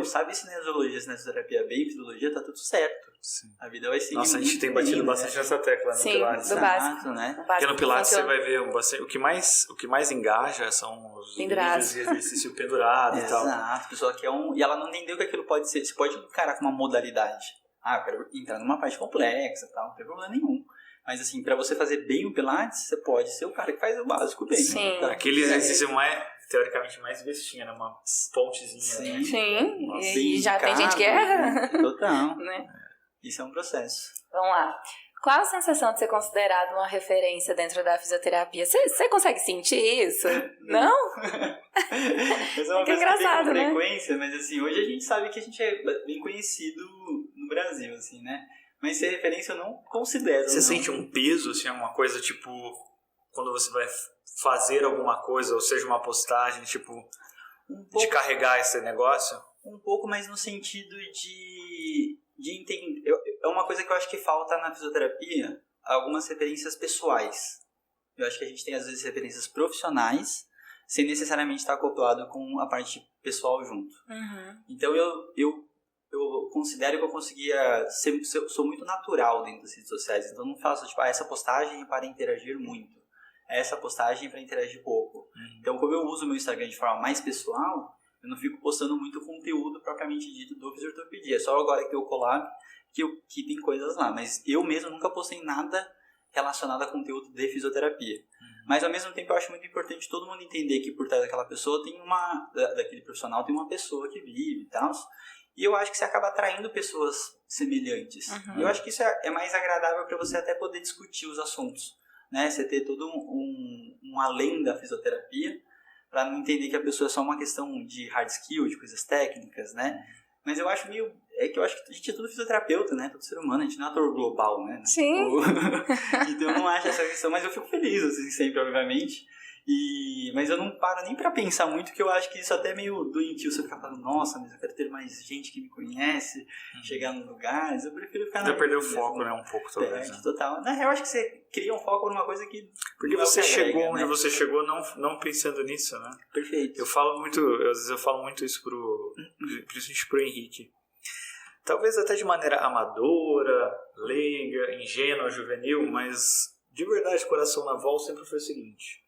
[SPEAKER 3] Sabe cinesiologia, cinesioterapia bem, fisiologia, tá tudo certo.
[SPEAKER 2] Sim.
[SPEAKER 3] A vida vai seguir.
[SPEAKER 2] Nossa, a gente tem batido bastante nessa tecla no Pilates.
[SPEAKER 1] Do básico,
[SPEAKER 3] né?
[SPEAKER 2] Porque no Pilates você vai ver o que mais engaja são os vídeos de exercício pendurado e tal.
[SPEAKER 3] Exato, a pessoa quer e ela não entendeu que aquilo pode ser. Você pode encarar com uma modalidade. Eu quero entrar numa parte complexa e tal, não tem problema nenhum. Mas assim, pra você fazer bem o Pilates, você pode ser o cara que faz o básico bem.
[SPEAKER 1] Sim.
[SPEAKER 3] Tá?
[SPEAKER 2] Aquele exercício teoricamente mais bestinha, né? Uma pontezinha.
[SPEAKER 1] Sim. E já tem gente que erra.
[SPEAKER 3] Total.
[SPEAKER 1] Né?
[SPEAKER 3] Isso é um processo.
[SPEAKER 1] Vamos lá. Qual a sensação de ser considerado uma referência dentro da fisioterapia? Você consegue sentir isso? Não?
[SPEAKER 3] Mas é uma coisa
[SPEAKER 1] engraçado,
[SPEAKER 3] que tem com
[SPEAKER 1] né?
[SPEAKER 3] frequência, mas assim, hoje a gente sabe que a gente é bem conhecido no Brasil, assim, né? Mas ser referência eu não considero.
[SPEAKER 2] Você sente um peso, assim, uma coisa tipo, quando você vai fazer alguma coisa, ou seja, uma postagem, tipo, de carregar esse negócio?
[SPEAKER 3] Um pouco, mas no sentido de entender. É uma coisa que eu acho que falta na fisioterapia, algumas referências pessoais. Eu acho que a gente tem, às vezes, referências profissionais, sem necessariamente estar acoplado com a parte pessoal junto. Então, eu considero que eu conseguia sou muito natural dentro das redes sociais. Então, não faço, tipo, essa postagem é para interagir muito. Essa postagem é para interagir pouco. Então, como eu uso o meu Instagram de forma mais pessoal, eu não fico postando muito conteúdo propriamente dito do fisioterapia. É só agora que tem o collab que tem coisas lá. Mas eu mesmo nunca postei nada relacionado a conteúdo de fisioterapia. Mas ao mesmo tempo eu acho muito importante todo mundo entender que por trás daquela pessoa daquele profissional tem uma pessoa que vive e tal. E eu acho que você acaba atraindo pessoas semelhantes. E eu acho que isso é mais agradável para você até poder discutir os assuntos. Né? Você ter todo um além da fisioterapia, para não entender que a pessoa é só uma questão de hard skill, de coisas técnicas, né? Mas eu acho que eu acho que a gente é tudo fisioterapeuta, né? Todo ser humano, a gente não é ator global, né?
[SPEAKER 1] Sim.
[SPEAKER 3] Então eu não acho essa questão, mas eu fico feliz, assim, sempre, obviamente. Mas eu não paro nem pra pensar muito, que eu acho que isso até é meio doentio, você ficar falando, nossa, mas eu quero ter mais gente que me conhece, chegar nos lugares, eu prefiro ficar...
[SPEAKER 2] Você perder o foco, né, um pouco, talvez.
[SPEAKER 3] Né? Total. Na real, acho que você cria um foco numa coisa que...
[SPEAKER 2] Porque você chegou onde você chegou não pensando nisso, né?
[SPEAKER 3] Perfeito.
[SPEAKER 2] Às vezes eu falo muito isso principalmente pro Henrique. Talvez até de maneira amadora, leiga, ingênua, juvenil, mas de verdade, coração na voz sempre foi o seguinte...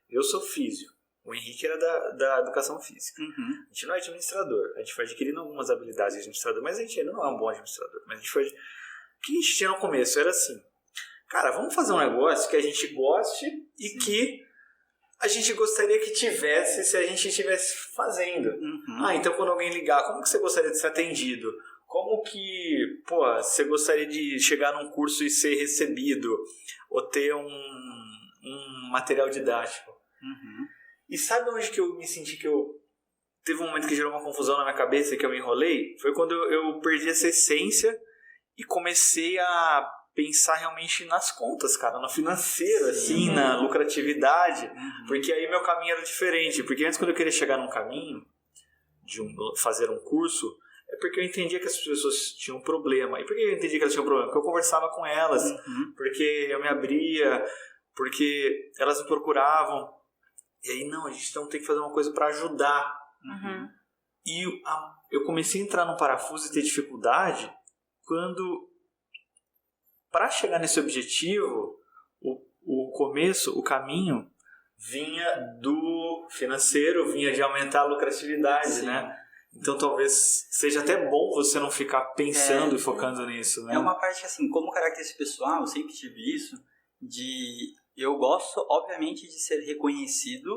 [SPEAKER 2] Eu sou físio, o Henrique era da educação física. A gente não é administrador, a gente foi adquirindo algumas habilidades de administrador, mas a gente ainda não é um bom administrador. Mas a gente foi... O que a gente tinha no começo era assim, cara, vamos fazer um negócio que a gente goste e que a gente gostaria que tivesse se a gente estivesse fazendo. Então quando alguém ligar, como que você gostaria de ser atendido? Como que, você gostaria de chegar num curso e ser recebido? Ou ter um material didático? E sabe onde que eu me senti teve um momento que gerou uma confusão na minha cabeça e que eu me enrolei? Foi quando eu perdi essa essência e comecei a pensar realmente nas contas, cara, no financeiro, assim, na lucratividade, porque aí meu caminho era diferente, porque antes quando eu queria chegar num caminho de fazer um curso, é porque eu entendia que as pessoas tinham um problema. E por que eu entendia que elas tinham um problema? Porque eu conversava com elas, porque eu me abria... porque elas me procuravam, e aí, não, a gente não tem que fazer uma coisa para ajudar.
[SPEAKER 1] Uhum.
[SPEAKER 2] E eu comecei a entrar num parafuso e ter dificuldade quando, para chegar nesse objetivo, o começo, o caminho, vinha do financeiro, vinha de aumentar a lucratividade,
[SPEAKER 3] Sim.
[SPEAKER 2] né? Então talvez seja até bom você não ficar pensando e focando nisso, né?
[SPEAKER 3] É uma parte que, assim, como característica pessoal, eu sempre tive isso, eu gosto, obviamente, de ser reconhecido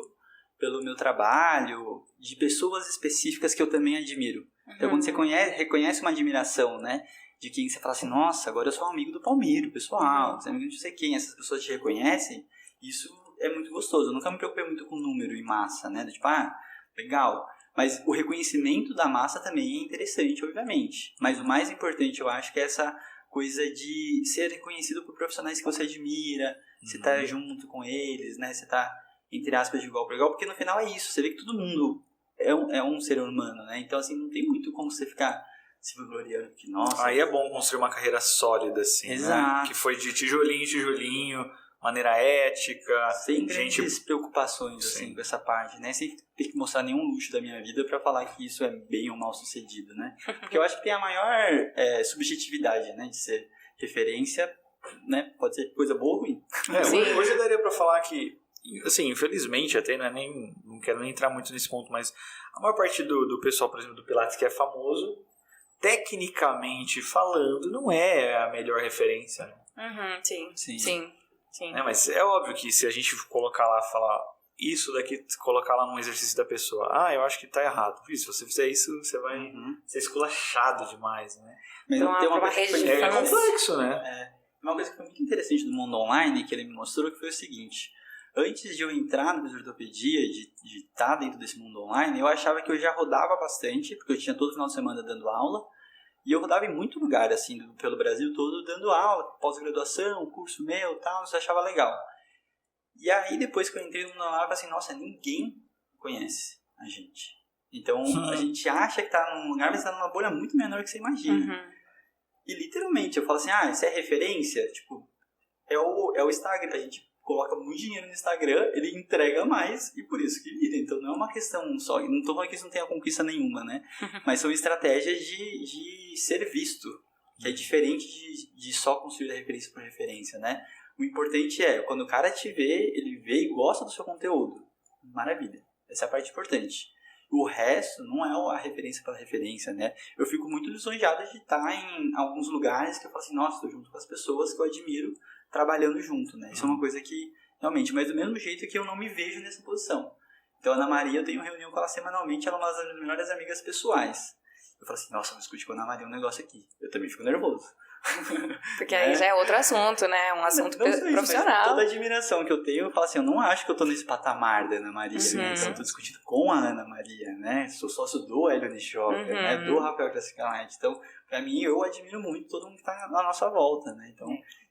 [SPEAKER 3] pelo meu trabalho, de pessoas específicas que eu também admiro. Então, quando você reconhece uma admiração, né, de quem você fala assim, nossa, agora eu sou um amigo do Palmiro, pessoal, você é amigo de não sei quem, essas pessoas te reconhecem, isso é muito gostoso. Eu nunca me preocupei muito com número e massa, né, tipo, legal. Mas o reconhecimento da massa também é interessante, obviamente. Mas o mais importante, eu acho, que é essa coisa de ser reconhecido por profissionais que você admira, você tá junto com eles, né, você tá, entre aspas, de igual para igual, porque no final é isso, você vê que todo mundo é um ser humano, né? Então, assim, não tem muito como você ficar se vangloriando que, nossa...
[SPEAKER 2] Aí é bom construir uma carreira sólida, assim,
[SPEAKER 3] Exato.
[SPEAKER 2] né? Que foi de tijolinho em tijolinho, maneira ética...
[SPEAKER 3] Sem grandes preocupações, assim, com essa parte, né? Sem ter que mostrar nenhum luxo da minha vida pra falar que isso é bem ou mal sucedido, né? Porque eu acho que tem a maior subjetividade, né? De ser referência, né? Pode ser coisa boa ou ruim.
[SPEAKER 2] Hoje daria pra falar que, assim, infelizmente, até não quero nem entrar muito nesse ponto, mas a maior parte do pessoal, por exemplo, do Pilates que é famoso, tecnicamente falando, não é a melhor referência, né?
[SPEAKER 1] Sim.
[SPEAKER 2] Mas é óbvio que se a gente colocar lá, falar isso daqui, colocar lá num exercício da pessoa, eu acho que tá errado. Se você fizer isso, você vai ser esculachado demais, né?
[SPEAKER 3] Mas então, tem uma coisa que
[SPEAKER 2] é complexo, né?
[SPEAKER 3] Uma coisa que foi muito interessante do mundo online, que ele me mostrou, que foi o seguinte: antes de eu entrar no ortopedia, de estar dentro desse mundo online, eu achava que eu já rodava bastante, porque eu tinha todo final de semana dando aula, e eu rodava em muito lugar, assim, pelo Brasil todo, dando aula, pós-graduação, curso meu e tal, eu achava legal. E aí, depois que eu entrei no mundo online, eu falei assim, nossa, ninguém conhece a gente. Então, a gente acha que tá num lugar, mas tá numa bolha muito menor que você imagina. E, literalmente, eu falo assim, isso é referência? Tipo, é o Instagram, a gente coloca muito dinheiro no Instagram, ele entrega mais e por isso que vira. Então não é uma questão só, não estou falando que isso não tenha conquista nenhuma, né? Mas são estratégias de ser visto, que é diferente de só construir a referência por referência, né? O importante é, quando o cara te vê, ele vê e gosta do seu conteúdo. Maravilha. Essa é a parte importante. O resto não é a referência pela referência, né? Eu fico muito lisonjeado de estar em alguns lugares que eu falo assim, nossa, estou junto com as pessoas que eu admiro, trabalhando junto, né? Isso é uma coisa que, realmente, mas do mesmo jeito que eu não me vejo nessa posição. Então, a Ana Maria, eu tenho reunião com ela semanalmente, ela é uma das minhas melhores amigas pessoais. Eu falo assim, nossa, eu discuti com a Ana Maria um negócio aqui. Eu também fico nervoso.
[SPEAKER 1] Porque aí já é outro assunto, né? Um assunto profissional.
[SPEAKER 3] Toda a admiração que eu tenho, eu falo assim, eu não acho que eu tô nesse patamar da Ana Maria. Então, eu tô discutindo com a Ana Maria, né? Sou sócio do Hélio Nishoka, né? Do Rafael Crassicanet. Então, pra mim, eu admiro muito todo mundo que tá na nossa volta, né? Então,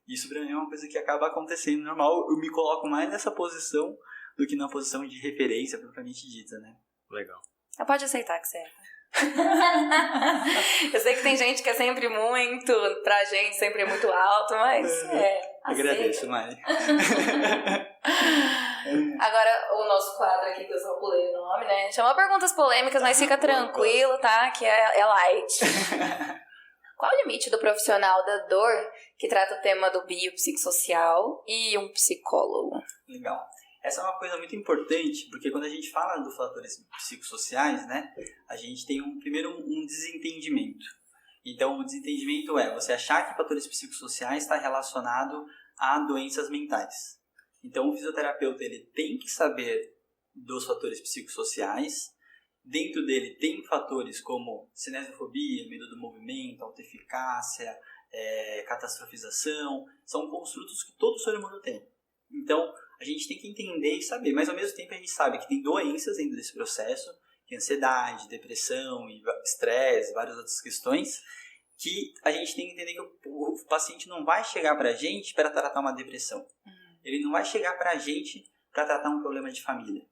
[SPEAKER 3] isso pra mim é uma coisa que acaba acontecendo normal. Eu me coloco mais nessa posição do que na posição de referência propriamente dita, né?
[SPEAKER 2] Legal.
[SPEAKER 1] Você pode aceitar que você é. Eu sei que tem gente que é sempre muito, pra gente sempre é muito alto, mas
[SPEAKER 3] agradeço, Mari.
[SPEAKER 1] Agora, o nosso quadro aqui, que eu só pulei o nome, né? Chama Perguntas Polêmicas, mas fica tranquilo, tá? Que é light. Qual o limite do profissional da dor que trata o tema do biopsicossocial e um psicólogo?
[SPEAKER 3] Legal. Essa é uma coisa muito importante, porque quando a gente fala dos fatores psicossociais, né, a gente tem primeiro um desentendimento. Então, o desentendimento é você achar que fatores psicossociais está relacionado a doenças mentais. Então, o fisioterapeuta ele tem que saber dos fatores psicossociais. Dentro dele tem fatores como cinesiofobia, medo do movimento, autoeficácia, catastrofização. São construtos que todo ser humano tem. Então, a gente tem que entender e saber, mas ao mesmo tempo a gente sabe que tem doenças dentro desse processo, que é ansiedade, depressão, estresse, várias outras questões, que a gente tem que entender que o paciente não vai chegar pra gente para tratar uma depressão. Ele não vai chegar pra gente para tratar um problema de família.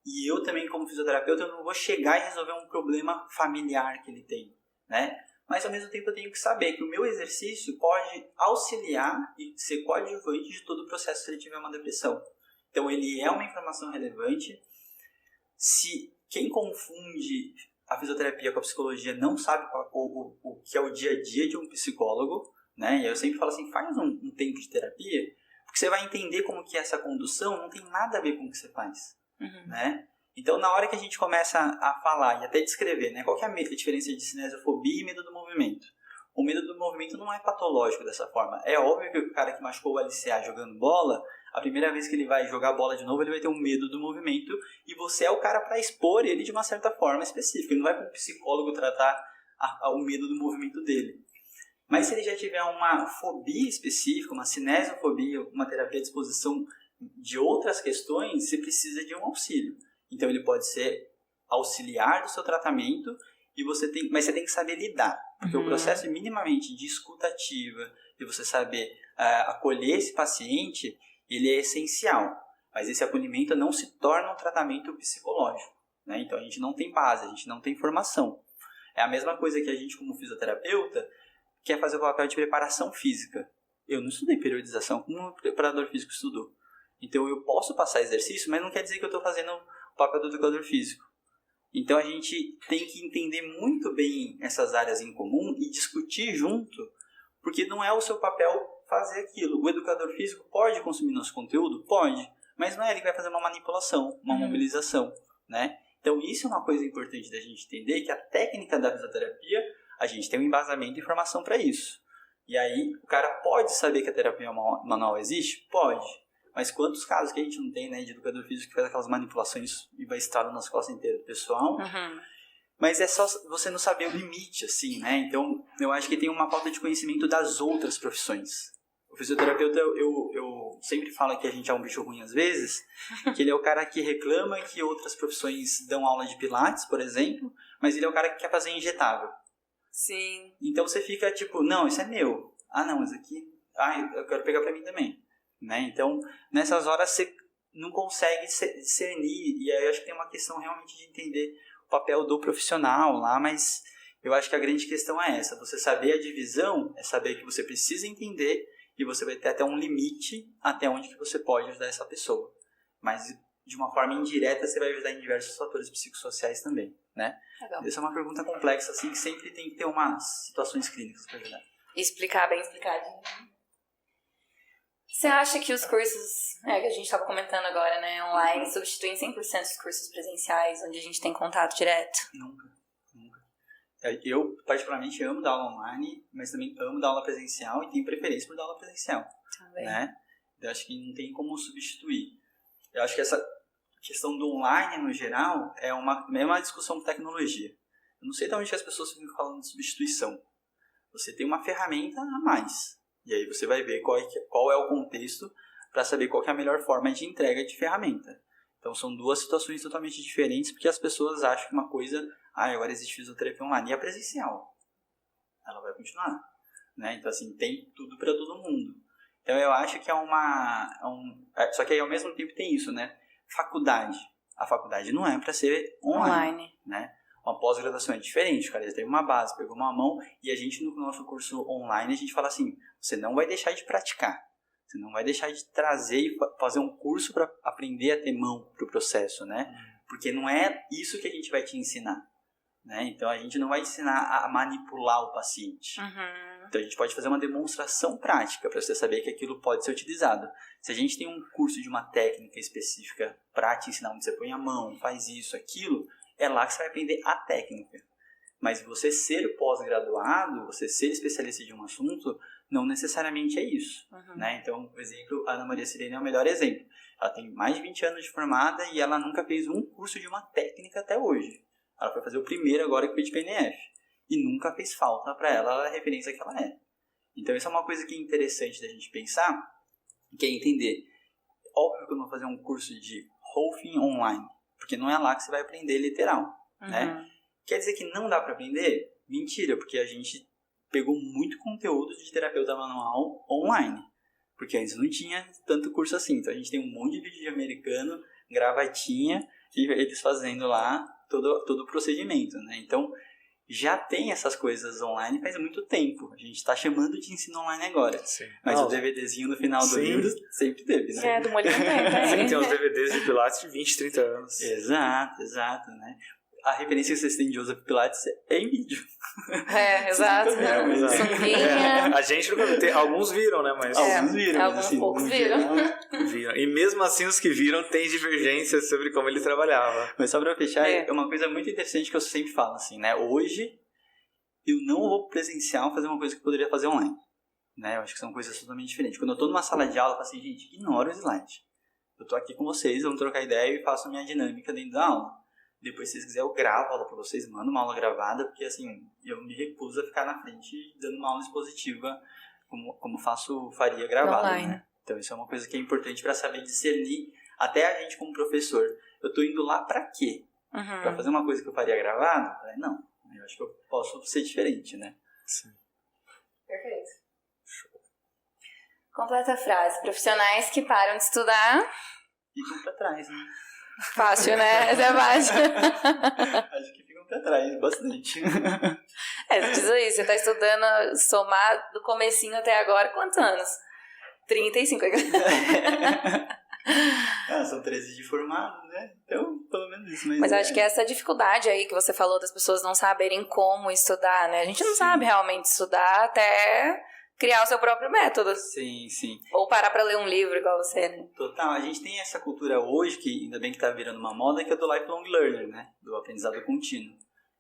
[SPEAKER 3] E eu também, como fisioterapeuta, eu não vou chegar e resolver um problema familiar que ele tem, né? mas ao mesmo tempo eu tenho que saber que o meu exercício pode auxiliar e ser coadjuvante de todo o processo se ele tiver uma depressão. Então ele é uma informação relevante. Se quem confunde a fisioterapia com a psicologia não sabe o que é o dia a dia de um psicólogo, né? E eu sempre falo assim, faz um tempo de terapia, porque você vai entender como que essa condução não tem nada a ver com o que você faz, né? Então, na hora que a gente começa a falar e até descrever, né, qual que é a diferença de cinesiofobia e medo do movimento? O medo do movimento não é patológico dessa forma. É óbvio que o cara que machucou o LCA jogando bola, a primeira vez que ele vai jogar bola de novo, ele vai ter um medo do movimento e você é o cara para expor ele de uma certa forma específica. Ele não vai para um psicólogo tratar o medo do movimento dele. Mas se ele já tiver uma fobia específica, uma cinesiofobia, uma terapia à disposição de outras questões, você precisa de um auxílio. Então ele pode ser auxiliar do seu tratamento, mas você tem que saber lidar. Porque o processo minimamente de escuta ativa, de você saber acolher esse paciente, ele é essencial. Mas esse acolhimento não se torna um tratamento psicológico, né? Então a gente não tem base, a gente não tem formação. É a mesma coisa que a gente, como fisioterapeuta, quer fazer o papel de preparação física. Eu não estudei periodização como um preparador físico estudou. Então eu posso passar exercício, mas não quer dizer que eu estou fazendo o papel do educador físico. Então a gente tem que entender muito bem essas áreas em comum e discutir junto, porque não é o seu papel fazer aquilo. O educador físico pode consumir nosso conteúdo? Pode, mas não é ele que vai fazer uma manipulação, uma mobilização, né? Então isso é uma coisa importante da gente entender, que a técnica da fisioterapia, a gente tem um embasamento e informação para isso. E aí o cara pode saber que a terapia manual existe? Pode. Mas quantos casos que a gente não tem, né, de educador físico que faz aquelas manipulações e vai estralar nas costas inteiras do pessoal? Mas é só você não saber o limite, assim, né? Então, eu acho que tem uma falta de conhecimento das outras profissões. O fisioterapeuta, eu sempre falo que a gente é um bicho ruim às vezes, que ele é o cara que reclama que outras profissões dão aula de pilates, por exemplo, mas ele é o cara que quer fazer injetável.
[SPEAKER 1] Sim.
[SPEAKER 3] Então você fica tipo, não, isso é meu. Ah, não, isso aqui, eu quero pegar pra mim também. Né? Então, nessas horas você não consegue discernir, e aí eu acho que tem uma questão realmente de entender o papel do profissional lá, mas eu acho que a grande questão é essa, você saber a divisão, é saber que você precisa entender e você vai ter até um limite até onde que você pode ajudar essa pessoa, mas de uma forma indireta você vai ajudar em diversos fatores psicossociais também, né?
[SPEAKER 1] Legal.
[SPEAKER 3] Essa é uma pergunta complexa, assim, que sempre tem que ter umas situações clínicas para ajudar.
[SPEAKER 1] Explicar bem explicadinho. Você acha que os cursos, que a gente estava comentando agora, né, online, substituem 100% os cursos presenciais, onde a gente tem contato direto?
[SPEAKER 3] Nunca. Eu, particularmente, amo dar aula online, mas também amo dar aula presencial e tenho preferência por dar aula presencial.
[SPEAKER 1] Também.
[SPEAKER 3] Né? Eu acho que não tem como substituir. Eu acho que essa questão do online, no geral, é uma discussão com tecnologia. Eu não sei de onde as pessoas ficam falando de substituição. Você tem uma ferramenta a mais. E aí você vai ver qual é o contexto para saber qual que é a melhor forma de entrega de ferramenta. Então são duas situações totalmente diferentes, porque as pessoas acham que uma coisa, agora existe fisioterapia online, e a presencial, ela vai continuar. Né? Então assim, tem tudo para todo mundo. Então eu acho que só que aí ao mesmo tempo tem isso, né? Faculdade. A faculdade não é para ser online. Né? Uma pós-graduação é diferente, o cara já teve uma base, pegou uma mão, e a gente no nosso curso online, a gente fala assim, você não vai deixar de praticar, você não vai deixar de trazer e fazer um curso para aprender a ter mão para o processo, né? Porque não é isso que a gente vai te ensinar, né? Então a gente não vai te ensinar a manipular o paciente. Então a gente pode fazer uma demonstração prática para você saber que aquilo pode ser utilizado. Se a gente tem um curso de uma técnica específica para te ensinar onde você põe a mão, faz isso, aquilo, é lá que você vai aprender a técnica. Mas você ser pós-graduado, você ser especialista de um assunto, não necessariamente é isso. Né? Então, por exemplo, a Ana Maria Sirene é o melhor exemplo. Ela tem mais de 20 anos de formada e ela nunca fez um curso de uma técnica até hoje. Ela foi fazer o primeiro agora que foi de PNF. E nunca fez falta para ela a referência que ela é. Então, isso é uma coisa que é interessante da gente pensar, que é entender. Óbvio que eu não vou fazer um curso de Rolfing online, porque não é lá que você vai aprender literal, né? Quer dizer que não dá para aprender? Mentira, porque a gente pegou muito conteúdo de terapeuta manual online, porque antes não tinha tanto curso assim. Então a gente tem um monte de vídeo de americano, gravatinha, e eles fazendo lá todo o procedimento, né? Então já tem essas coisas online faz muito tempo. A gente está chamando de ensino online agora.
[SPEAKER 2] Sim.
[SPEAKER 3] Mas o DVDzinho no final do livro sempre teve, né?
[SPEAKER 1] Do molho também, tá?
[SPEAKER 2] Sim, tem uns DVDs de Pilates de 20, 30 anos.
[SPEAKER 3] Exato, né? A referência que vocês têm de Joseph Pilates é em vídeo.
[SPEAKER 1] Exato. Sunguinha.
[SPEAKER 2] A gente nunca viu. Alguns viram, né? Mas
[SPEAKER 3] Alguns viram.
[SPEAKER 1] Alguns
[SPEAKER 3] assim,
[SPEAKER 1] poucos viram.
[SPEAKER 2] E mesmo assim, os que viram têm divergências sobre como ele trabalhava.
[SPEAKER 3] Mas só pra fechar, é uma coisa muito interessante que eu sempre falo, assim, né? Hoje, eu não vou presencial fazer uma coisa que eu poderia fazer online. Né? Eu acho que são coisas totalmente diferentes. Quando eu tô numa sala de aula, eu falo assim, gente, ignora o slide. Eu tô aqui com vocês, vamos trocar ideia e faço a minha dinâmica dentro da aula. Depois, se vocês quiserem, eu gravo a aula pra vocês, mando uma aula gravada, porque, assim, eu me recuso a ficar na frente dando uma aula expositiva como faria gravada, né? Então, isso é uma coisa que é importante pra saber discernir, até a gente como professor. Eu tô indo lá pra quê? Pra fazer uma coisa que eu faria gravada? Eu falei, não, eu acho que eu posso ser diferente, né?
[SPEAKER 2] Sim.
[SPEAKER 1] Perfeito. Completa a frase. Profissionais que param de estudar...
[SPEAKER 3] Ficam pra trás, né?
[SPEAKER 1] Fácil, né? Essa é fácil.
[SPEAKER 3] Acho que ficam pra trás, bastante.
[SPEAKER 1] Você diz aí, você tá estudando, somar do comecinho até agora, quantos anos? 35.
[SPEAKER 3] São 13 de formado, né? Então, pelo menos isso.
[SPEAKER 1] Mas acho que essa dificuldade aí que você falou das pessoas não saberem como estudar, né? A gente não sabe realmente estudar até... criar o seu próprio método.
[SPEAKER 3] Sim.
[SPEAKER 1] Ou parar pra ler um livro igual você, né?
[SPEAKER 3] Total. A gente tem essa cultura hoje, que ainda bem que tá virando uma moda, que é do lifelong learner, né? Do aprendizado contínuo.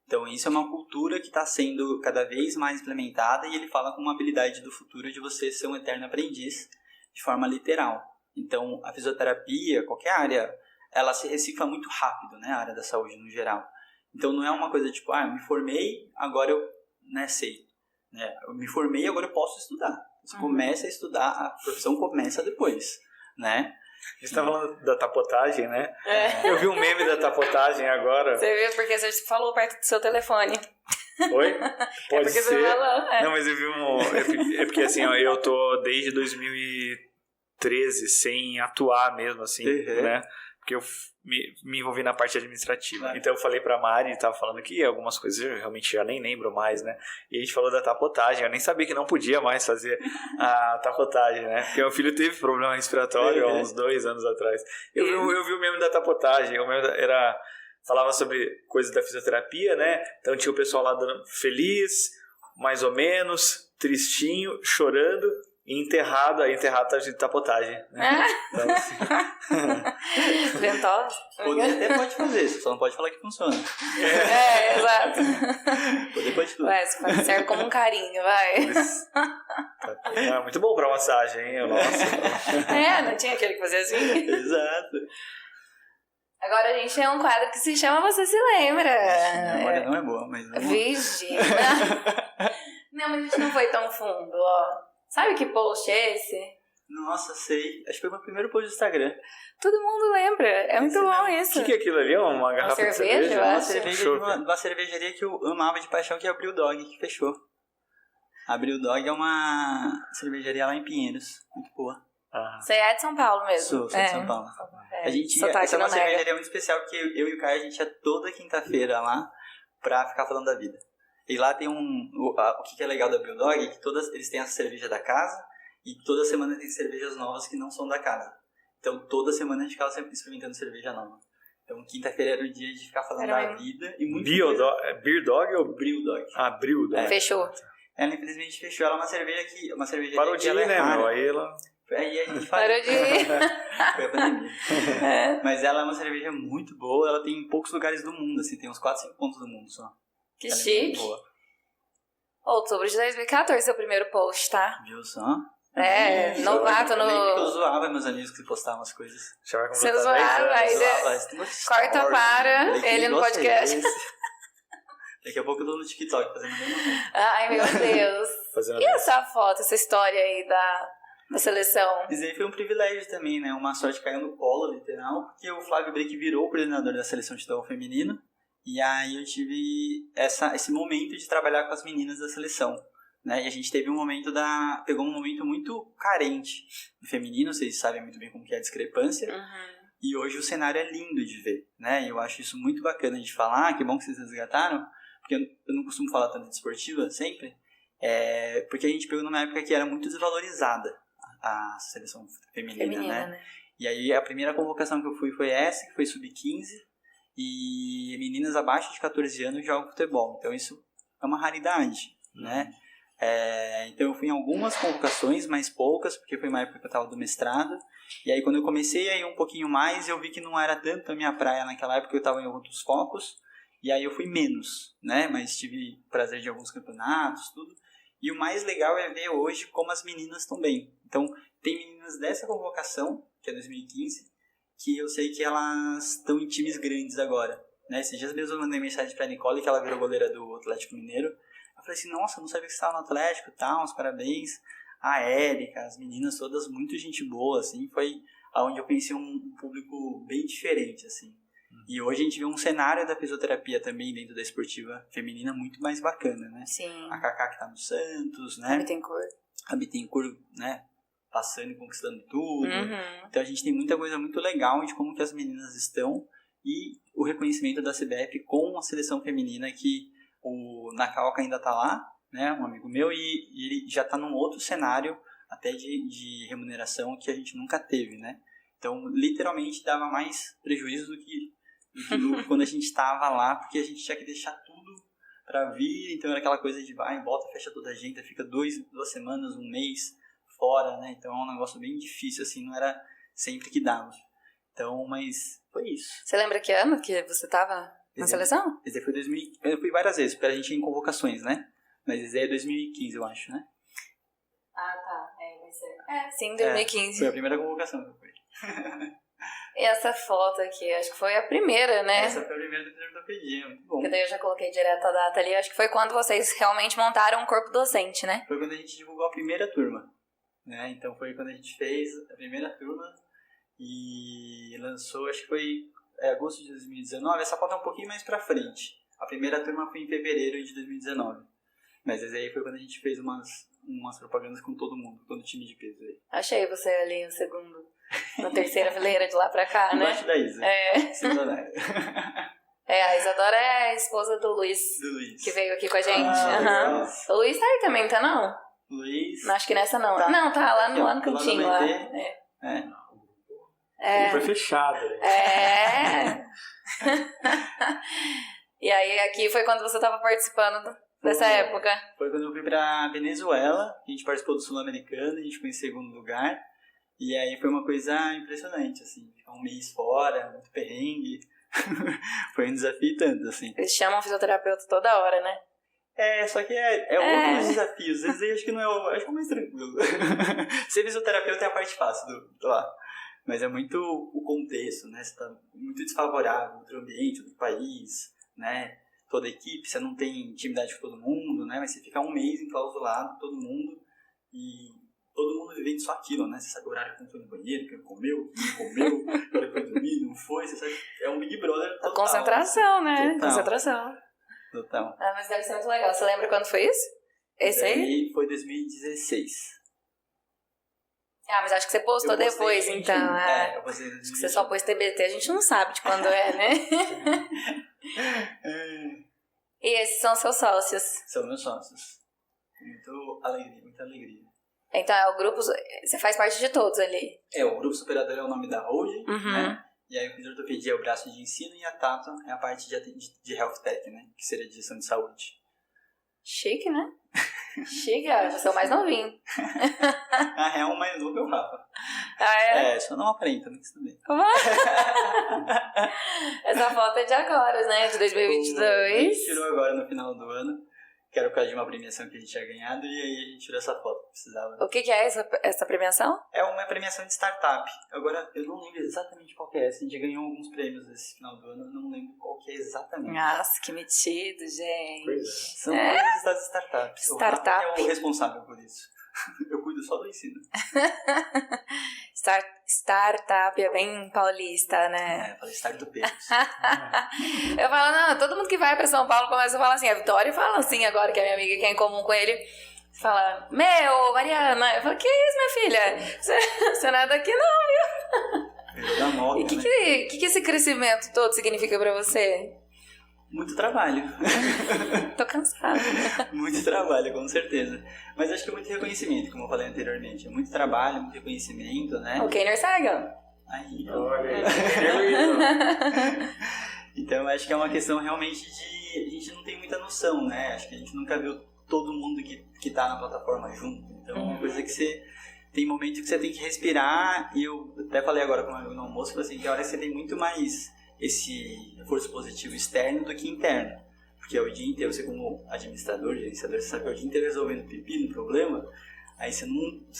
[SPEAKER 3] Então, isso é uma cultura que está sendo cada vez mais implementada e ele fala com uma habilidade do futuro de você ser um eterno aprendiz de forma literal. Então, a fisioterapia, qualquer área, ela se recicla muito rápido, né? A área da saúde no geral. Então, não é uma coisa tipo, eu me formei, agora eu sei. Eu me formei e agora eu posso estudar. Você começa a estudar, a profissão começa depois, né?
[SPEAKER 2] A gente tá falando da tapotagem, né? Eu vi um meme da tapotagem agora.
[SPEAKER 1] Você viu porque você falou perto do seu telefone.
[SPEAKER 2] Oi? Pode
[SPEAKER 1] ser.
[SPEAKER 2] Você
[SPEAKER 1] falou,
[SPEAKER 2] Não, mas eu vi um... É porque assim, eu tô desde 2013 sem atuar mesmo, assim, né? Porque eu me envolvi na parte administrativa. Então eu falei pra Mari, tava falando que algumas coisas eu realmente já nem lembro mais, né? E a gente falou da tapotagem, eu nem sabia que não podia mais fazer a tapotagem, né? Porque meu filho teve problema respiratório há uns 2 anos atrás. Eu vi o meme da tapotagem, o meme falava sobre coisas da fisioterapia, né? Então tinha o pessoal lá dando feliz, mais ou menos, tristinho, chorando. E enterrado tá de tapotagem, né? Então, assim...
[SPEAKER 1] Ventosa?
[SPEAKER 3] Até pode fazer, só não pode falar que funciona.
[SPEAKER 1] Exato.
[SPEAKER 3] Poder pode tudo.
[SPEAKER 1] Serve como um carinho, vai.
[SPEAKER 2] Muito bom pra massagem, hein? Nossa.
[SPEAKER 1] Não tinha aquele que fazia assim?
[SPEAKER 3] Exato.
[SPEAKER 1] Agora a gente tem um quadro que se chama Você Se Lembra?
[SPEAKER 3] A memória não é boa, mas...
[SPEAKER 1] Vixe. Não, mas a gente não foi tão fundo, ó. Sabe que post é esse?
[SPEAKER 3] Nossa, sei. Acho que foi o meu primeiro post do Instagram.
[SPEAKER 1] Todo mundo lembra. É muito bom isso.
[SPEAKER 2] O que é aquilo ali? Uma garrafa de cerveja?
[SPEAKER 1] Eu
[SPEAKER 3] Uma
[SPEAKER 1] acho.
[SPEAKER 3] cerveja de uma cervejaria que eu amava de paixão, que é a Brew Dog, que fechou. A Brew Dog é uma cervejaria lá em Pinheiros. Muito boa.
[SPEAKER 1] Você é de São Paulo mesmo?
[SPEAKER 3] Sou de São Paulo. A gente essa é uma cervejaria muito especial, porque eu e o Caio, a gente ia toda quinta-feira lá pra ficar falando da vida. E lá tem o que é legal da Brew Dog é que eles têm a cerveja da casa e toda semana tem cervejas novas que não são da casa. Então toda semana a gente ficava sempre experimentando cerveja nova. Então quinta-feira era o dia de ficar falando da vida e muito
[SPEAKER 2] Beer Dog ou
[SPEAKER 3] Brew Dog?
[SPEAKER 2] Brew Dog.
[SPEAKER 1] Fechou.
[SPEAKER 3] Ela infelizmente fechou. Ela é uma cerveja
[SPEAKER 2] parou de ir, né, meu? Aí
[SPEAKER 3] a gente
[SPEAKER 1] parou de ir.
[SPEAKER 3] Foi a pandemia. Mas ela é uma cerveja muito boa. Ela tem em poucos lugares do mundo, assim, tem uns 4, 5 pontos do mundo só.
[SPEAKER 1] Que chique. Outubro de 2014, seu primeiro post, tá?
[SPEAKER 3] Viu só?
[SPEAKER 1] Novato no...
[SPEAKER 3] Eu zoava meus amigos que postavam as coisas.
[SPEAKER 1] Você zoava, aí corta para ele no podcast.
[SPEAKER 3] Daqui a pouco eu tô no TikTok fazendo a mesma coisa.
[SPEAKER 1] Ai, meu Deus. E essa foto, essa história aí da seleção?
[SPEAKER 3] Isso aí foi um privilégio também, né? Uma sorte caiu no colo, literal, porque o Flávio Breck virou o coordenador da seleção de futebol feminino. E aí eu tive esse momento de trabalhar com as meninas da seleção, né? E a gente teve pegou um momento muito carente no feminino, vocês sabem muito bem como que é a discrepância. E hoje o cenário é lindo de ver, né? E eu acho isso muito bacana de falar, que bom que vocês resgataram, porque eu não costumo falar tanto de esportiva sempre, porque a gente pegou numa época que era muito desvalorizada a seleção feminina, né? E aí a primeira convocação que eu fui foi essa, que foi sub-15, e meninas abaixo de 14 anos jogam futebol. Então isso é uma raridade, né? Então eu fui em algumas convocações, mas poucas, porque foi uma época que eu estava do mestrado. E aí quando eu comecei a ir um pouquinho mais, eu vi que não era tanto a minha praia naquela época, eu estava em outros focos. E aí eu fui menos, né? Mas tive prazer de alguns campeonatos, tudo. E o mais legal é ver hoje como as meninas estão bem. Então tem meninas dessa convocação, que é 2015, que eu sei que elas estão em times grandes agora, né? Esses dias mesmo eu mandei mensagem pra Nicole, que ela virou goleira do Atlético Mineiro. Eu falei assim, nossa, não sabia que você estava no Atlético e tal, uns parabéns. A Érica, as meninas todas, muito gente boa, assim. Foi onde eu conheci um público bem diferente, assim. E hoje a gente vê um cenário da fisioterapia também dentro da esportiva feminina muito mais bacana, né?
[SPEAKER 1] Sim.
[SPEAKER 3] A Cacá que tá no Santos, né? A Bittencourt, né? Passando e conquistando tudo. Então a gente tem muita coisa muito legal de como que as meninas estão e o reconhecimento da CBF com a seleção feminina, que o Nakauka ainda tá lá, né, um amigo meu, e ele já tá num outro cenário até de remuneração que a gente nunca teve, né? Então literalmente dava mais prejuízo do que quando a gente estava lá, porque a gente tinha que deixar tudo para vir. Então era aquela coisa de vai, bota, fecha toda a gente, fica 2 semanas, um mês fora, né? Então é um negócio bem difícil, assim, não era sempre que dava. Então, mas foi isso.
[SPEAKER 1] Você lembra que ano que você tava na seleção?
[SPEAKER 3] Esse foi 2000. Eu fui várias vezes, porque a gente ia em convocações, né? Mas esse é 2015, eu acho, né?
[SPEAKER 1] Ah, tá. Vai ser. Sim, 2015.
[SPEAKER 3] Foi a primeira convocação que eu fui.
[SPEAKER 1] E essa foto aqui, acho que foi a primeira, né?
[SPEAKER 3] Essa foi a primeira do Ortopedia, muito bom.
[SPEAKER 1] Porque daí eu já coloquei direto a data ali. Acho que foi quando vocês realmente montaram um corpo docente, né?
[SPEAKER 3] Foi quando a gente divulgou a primeira turma, né? Então foi quando a gente fez a primeira turma e lançou, acho que foi agosto de 2019. Essa foto é um pouquinho mais pra frente. A primeira turma foi em fevereiro de 2019. Mas esse aí foi quando a gente fez umas propagandas com todo mundo, todo time de peso aí.
[SPEAKER 1] Achei você ali no segundo, na terceira fileira de lá pra cá, né?
[SPEAKER 3] Embaixo da Isa.
[SPEAKER 1] A Isadora é a esposa do Luiz. Que veio aqui com a gente. O Luiz tá aí também, tá não?
[SPEAKER 3] Luiz.
[SPEAKER 1] Não, acho que nessa não. Tá. Não, tá lá no cantinho. Lá.
[SPEAKER 2] Foi fechado.
[SPEAKER 1] E aí aqui foi quando você tava participando dessa época.
[SPEAKER 3] Foi quando eu fui pra Venezuela, a gente participou do Sul-Americano, a gente ficou em segundo lugar. E aí foi uma coisa impressionante, assim, ficar um mês fora, muito perrengue. Foi um desafio tanto, assim.
[SPEAKER 1] Eles chamam fisioterapeuta toda hora, né?
[SPEAKER 3] Só que outros desafios. Às vezes eu acho que não é acho que é mais tranquilo. Ser fisioterapeuta é a parte fácil do lá. Mas é muito o contexto, né? Você tá muito desfavorável do ambiente, do país, né? Toda a equipe, você não tem intimidade com todo mundo, né? Mas você fica um mês enclausulado, todo mundo, e todo mundo vivendo só aquilo, né? Você sabe o horário que foi no banheiro, que comeu, que foi dormir, não foi, você sabe, é um Big Brother total.
[SPEAKER 1] Concentração, né?
[SPEAKER 3] Total.
[SPEAKER 1] Concentração.
[SPEAKER 3] Total.
[SPEAKER 1] Mas deve ser muito legal. Você lembra quando foi isso? Esse aí?
[SPEAKER 3] Foi 2016.
[SPEAKER 1] Mas acho que você postou depois, então.
[SPEAKER 3] Eu postei
[SPEAKER 1] acho que você só pôs TBT, a gente não sabe de quando é, né? E esses são seus sócios?
[SPEAKER 3] São meus sócios. Muita alegria.
[SPEAKER 1] Então é o grupo, você faz parte de todos ali?
[SPEAKER 3] O grupo superador é o nome da holding, né? E aí o Fisioterapia é o braço de ensino e a Tato é a parte de Health Tech, né? Que seria de gestão de saúde.
[SPEAKER 1] Chique, né? Chique, você é o mais novinho.
[SPEAKER 3] Na real, o mais novo é o Rafa. Só não aparenta, mas tudo bem.
[SPEAKER 1] Essa foto é de agora, né? De 2022.
[SPEAKER 3] A gente tirou agora no final do ano, que era por causa de uma premiação que a gente tinha ganhado, e aí a gente tirou essa foto. Precisava.
[SPEAKER 1] O que é essa premiação?
[SPEAKER 3] É uma premiação de startup. Agora, eu não lembro exatamente qual que é. A gente ganhou alguns prêmios esse final do ano, eu não lembro qual que é exatamente.
[SPEAKER 1] Nossa, que metido, gente.
[SPEAKER 3] São coisas das startups.
[SPEAKER 1] Startup.
[SPEAKER 3] O Rafa é o responsável por isso. Eu cuido só do ensino.
[SPEAKER 1] Startup é bem paulista, né?
[SPEAKER 3] Falei startupeiros.
[SPEAKER 1] Eu falo, todo mundo que vai pra São Paulo começa a falar assim. A Vitória fala assim agora, que é minha amiga, que é em comum com ele. Fala, Mariana. Eu falo, que isso, minha filha? Você não é daqui não, viu?
[SPEAKER 3] Da moda,
[SPEAKER 1] E o que esse crescimento todo significa pra você?
[SPEAKER 3] Muito trabalho.
[SPEAKER 1] Tô cansada.
[SPEAKER 3] Muito trabalho, com certeza. Mas acho que é muito reconhecimento, como eu falei anteriormente. É muito trabalho, muito reconhecimento, né?
[SPEAKER 1] O Keiner Sagan.
[SPEAKER 3] Aí,
[SPEAKER 2] Olha aí.
[SPEAKER 3] então, acho que é uma questão realmente de... A gente não tem muita noção, né? Acho que a gente nunca viu todo mundo que tá na plataforma junto. Então, é uma coisa que você... Tem momentos que você tem que respirar. E eu até falei agora com o meu amigo no almoço, que assim, que a hora que você tem muito mais esse reforço positivo externo do que interno. Porque o dia inteiro, você como administrador, gerenciador, você sabe que é o dia inteiro resolvendo pepino, problema. Aí você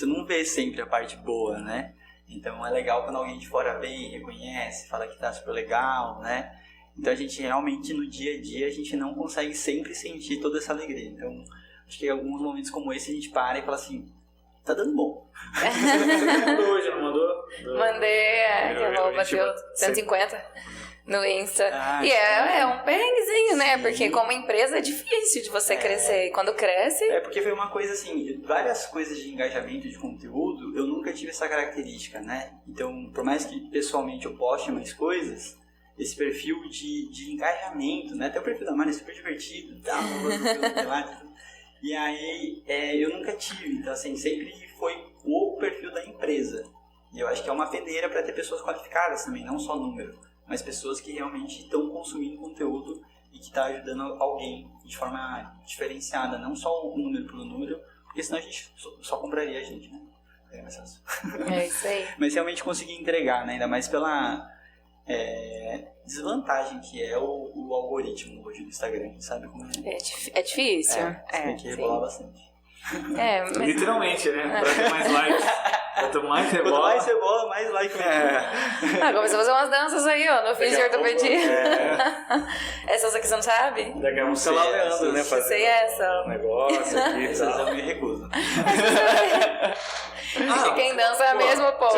[SPEAKER 3] não vê sempre a parte boa, né? Então, é legal quando alguém de fora vem, reconhece, fala que tá super legal, né? Então, a gente realmente, no dia a dia, a gente não consegue sempre sentir toda essa alegria. Então, acho que em alguns momentos como esse, a gente para e fala assim, tá dando bom.
[SPEAKER 2] Você mandou hoje, não mandou?
[SPEAKER 1] Mandei, que eu vou bater 150 no Insta. E é um perrenguezinho, né? Porque como empresa é difícil de você crescer. E quando cresce...
[SPEAKER 3] É, porque foi uma coisa assim, várias coisas de engajamento de conteúdo, eu nunca tive essa característica, né? Então, por mais que pessoalmente eu poste mais coisas, esse perfil de engajamento, né? Até o perfil da Mari é super divertido, tal, e aí eu nunca tive. Então, assim, sempre foi o perfil da empresa. E eu acho que é uma peneira para ter pessoas qualificadas também, não só número, mas pessoas que realmente estão consumindo conteúdo e que está ajudando alguém de forma diferenciada, não só o número pelo número, porque senão a gente só compraria a gente, né? É mais fácil.
[SPEAKER 1] É isso aí.
[SPEAKER 3] Mas realmente conseguir entregar, né? Ainda mais pela desvantagem que é o algoritmo hoje do Instagram, a gente sabe como é.
[SPEAKER 1] É difícil.
[SPEAKER 3] Você tem que rebolar bastante.
[SPEAKER 1] Mas...
[SPEAKER 2] Literalmente, né? Pra ter mais likes. Quanto mais rebola...
[SPEAKER 3] Quanto mais rebola, mais like
[SPEAKER 1] começou a fazer umas danças aí, ó, no fim de ortopedia. Essas aqui você não sabe?
[SPEAKER 2] Daqui a pouco você lá Leandro, né?
[SPEAKER 1] Sei essa.
[SPEAKER 2] Um negócio aqui e tal.
[SPEAKER 3] Eu me recuso.
[SPEAKER 1] Quem dança é mesmo, pô.
[SPEAKER 2] Sim.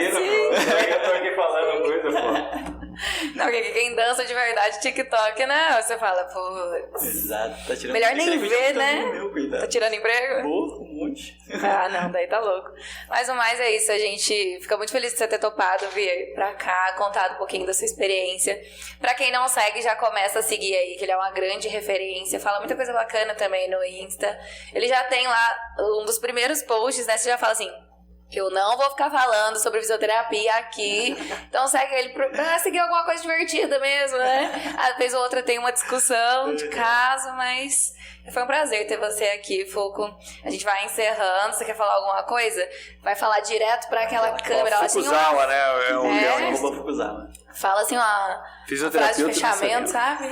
[SPEAKER 1] Eu
[SPEAKER 2] tô aqui falando coisa, pô.
[SPEAKER 1] Não, porque quem dança de verdade TikTok, né? Você fala, pô...
[SPEAKER 3] Exato. Tá tirando
[SPEAKER 1] melhor nem ver, né? Tá tirando emprego?
[SPEAKER 3] Pô, um monte.
[SPEAKER 1] Ah, não, daí tá louco. Mas o mais é isso, a gente fica muito feliz de você ter topado vir pra cá, contado um pouquinho da sua experiência. Pra quem não segue, já começa a seguir aí, que ele é uma grande referência, fala muita coisa bacana também no Insta. Ele já tem lá um dos primeiros posts, né? Você já fala assim... Eu não vou ficar falando sobre fisioterapia aqui, então segue ele pra seguir alguma coisa divertida mesmo, né? Às vezes ou outra tem uma discussão de caso, mas foi um prazer ter você aqui, Fuku. A gente vai encerrando, você quer falar alguma coisa? Vai falar direto pra aquela câmera.
[SPEAKER 2] Fukuzawa, né? É o Leão.
[SPEAKER 3] Fukuzawa.
[SPEAKER 1] Fala assim, uma frase de fechamento, sabe?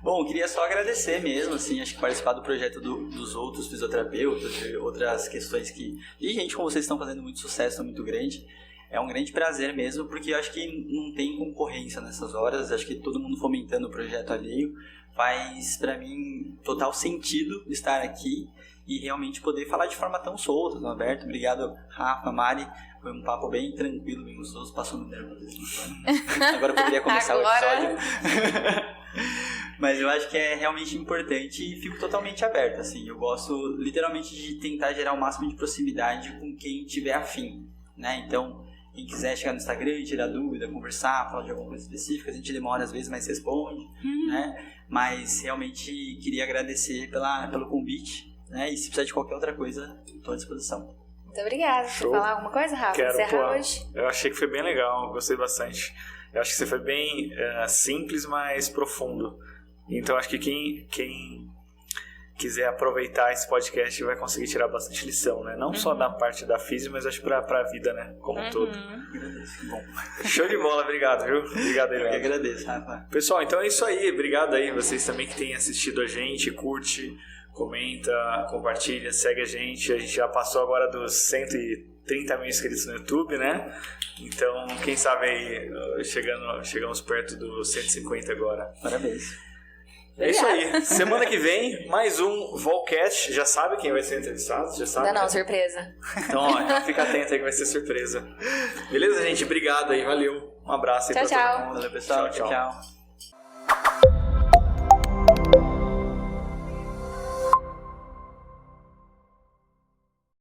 [SPEAKER 3] Bom, eu queria só agradecer mesmo, assim, acho que participar do projeto dos outros fisioterapeutas, de outras questões que... E gente como vocês estão fazendo muito sucesso, muito grande. É um grande prazer mesmo, porque eu acho que não tem concorrência nessas horas, acho que todo mundo fomentando o projeto alheio. Faz, pra mim, total sentido estar aqui e realmente poder falar de forma tão solta, tão aberta. Obrigado, Rafa, Mari. Foi um papo bem tranquilo, bem gostoso. Passou no nervoso. Agora poderia começar o episódio. Mas eu acho que é realmente importante e fico totalmente aberto, assim. Eu gosto literalmente de tentar gerar o máximo de proximidade com quem tiver afim, né? Então, quem quiser chegar no Instagram e tirar dúvida, conversar, falar de alguma coisa específica, a gente demora às vezes, mas responde, né? Mas realmente queria agradecer pelo convite, né? E se precisar de qualquer outra coisa, estou à disposição.
[SPEAKER 1] Muito obrigada. Quer falar alguma coisa, Rafa?
[SPEAKER 2] Quero,
[SPEAKER 1] encerrar hoje?
[SPEAKER 2] Eu achei que foi bem legal, gostei bastante. Eu acho que você foi bem simples, mas profundo. Então acho que quem quiser aproveitar esse podcast vai conseguir tirar bastante lição, né? Não só da parte da física, mas acho pra vida, né? Como um todo.
[SPEAKER 3] Agradeço. Bom.
[SPEAKER 2] Show de bola, obrigado, viu? Obrigado aí,
[SPEAKER 3] Eu que agradeço, Rafa.
[SPEAKER 2] Pessoal, então é isso aí. Obrigado aí, vocês também que têm assistido a gente. Curte, comenta, compartilha, segue a gente. A gente já passou agora dos 130 mil inscritos no YouTube, né? Então, quem sabe aí, chegamos perto dos 150 agora.
[SPEAKER 3] Parabéns.
[SPEAKER 2] É isso aí. Semana que vem, mais um Volcast. Já sabe quem vai ser entrevistado? Já sabe?
[SPEAKER 1] Ainda não, surpresa.
[SPEAKER 2] Então, então fica atento aí que vai ser surpresa. Beleza, gente? Obrigado aí. Valeu. Um abraço aí
[SPEAKER 1] tchau,
[SPEAKER 2] pra
[SPEAKER 1] tchau.
[SPEAKER 2] todo mundo.
[SPEAKER 3] Valeu, pessoal.
[SPEAKER 2] Tchau.
[SPEAKER 3] Tchau.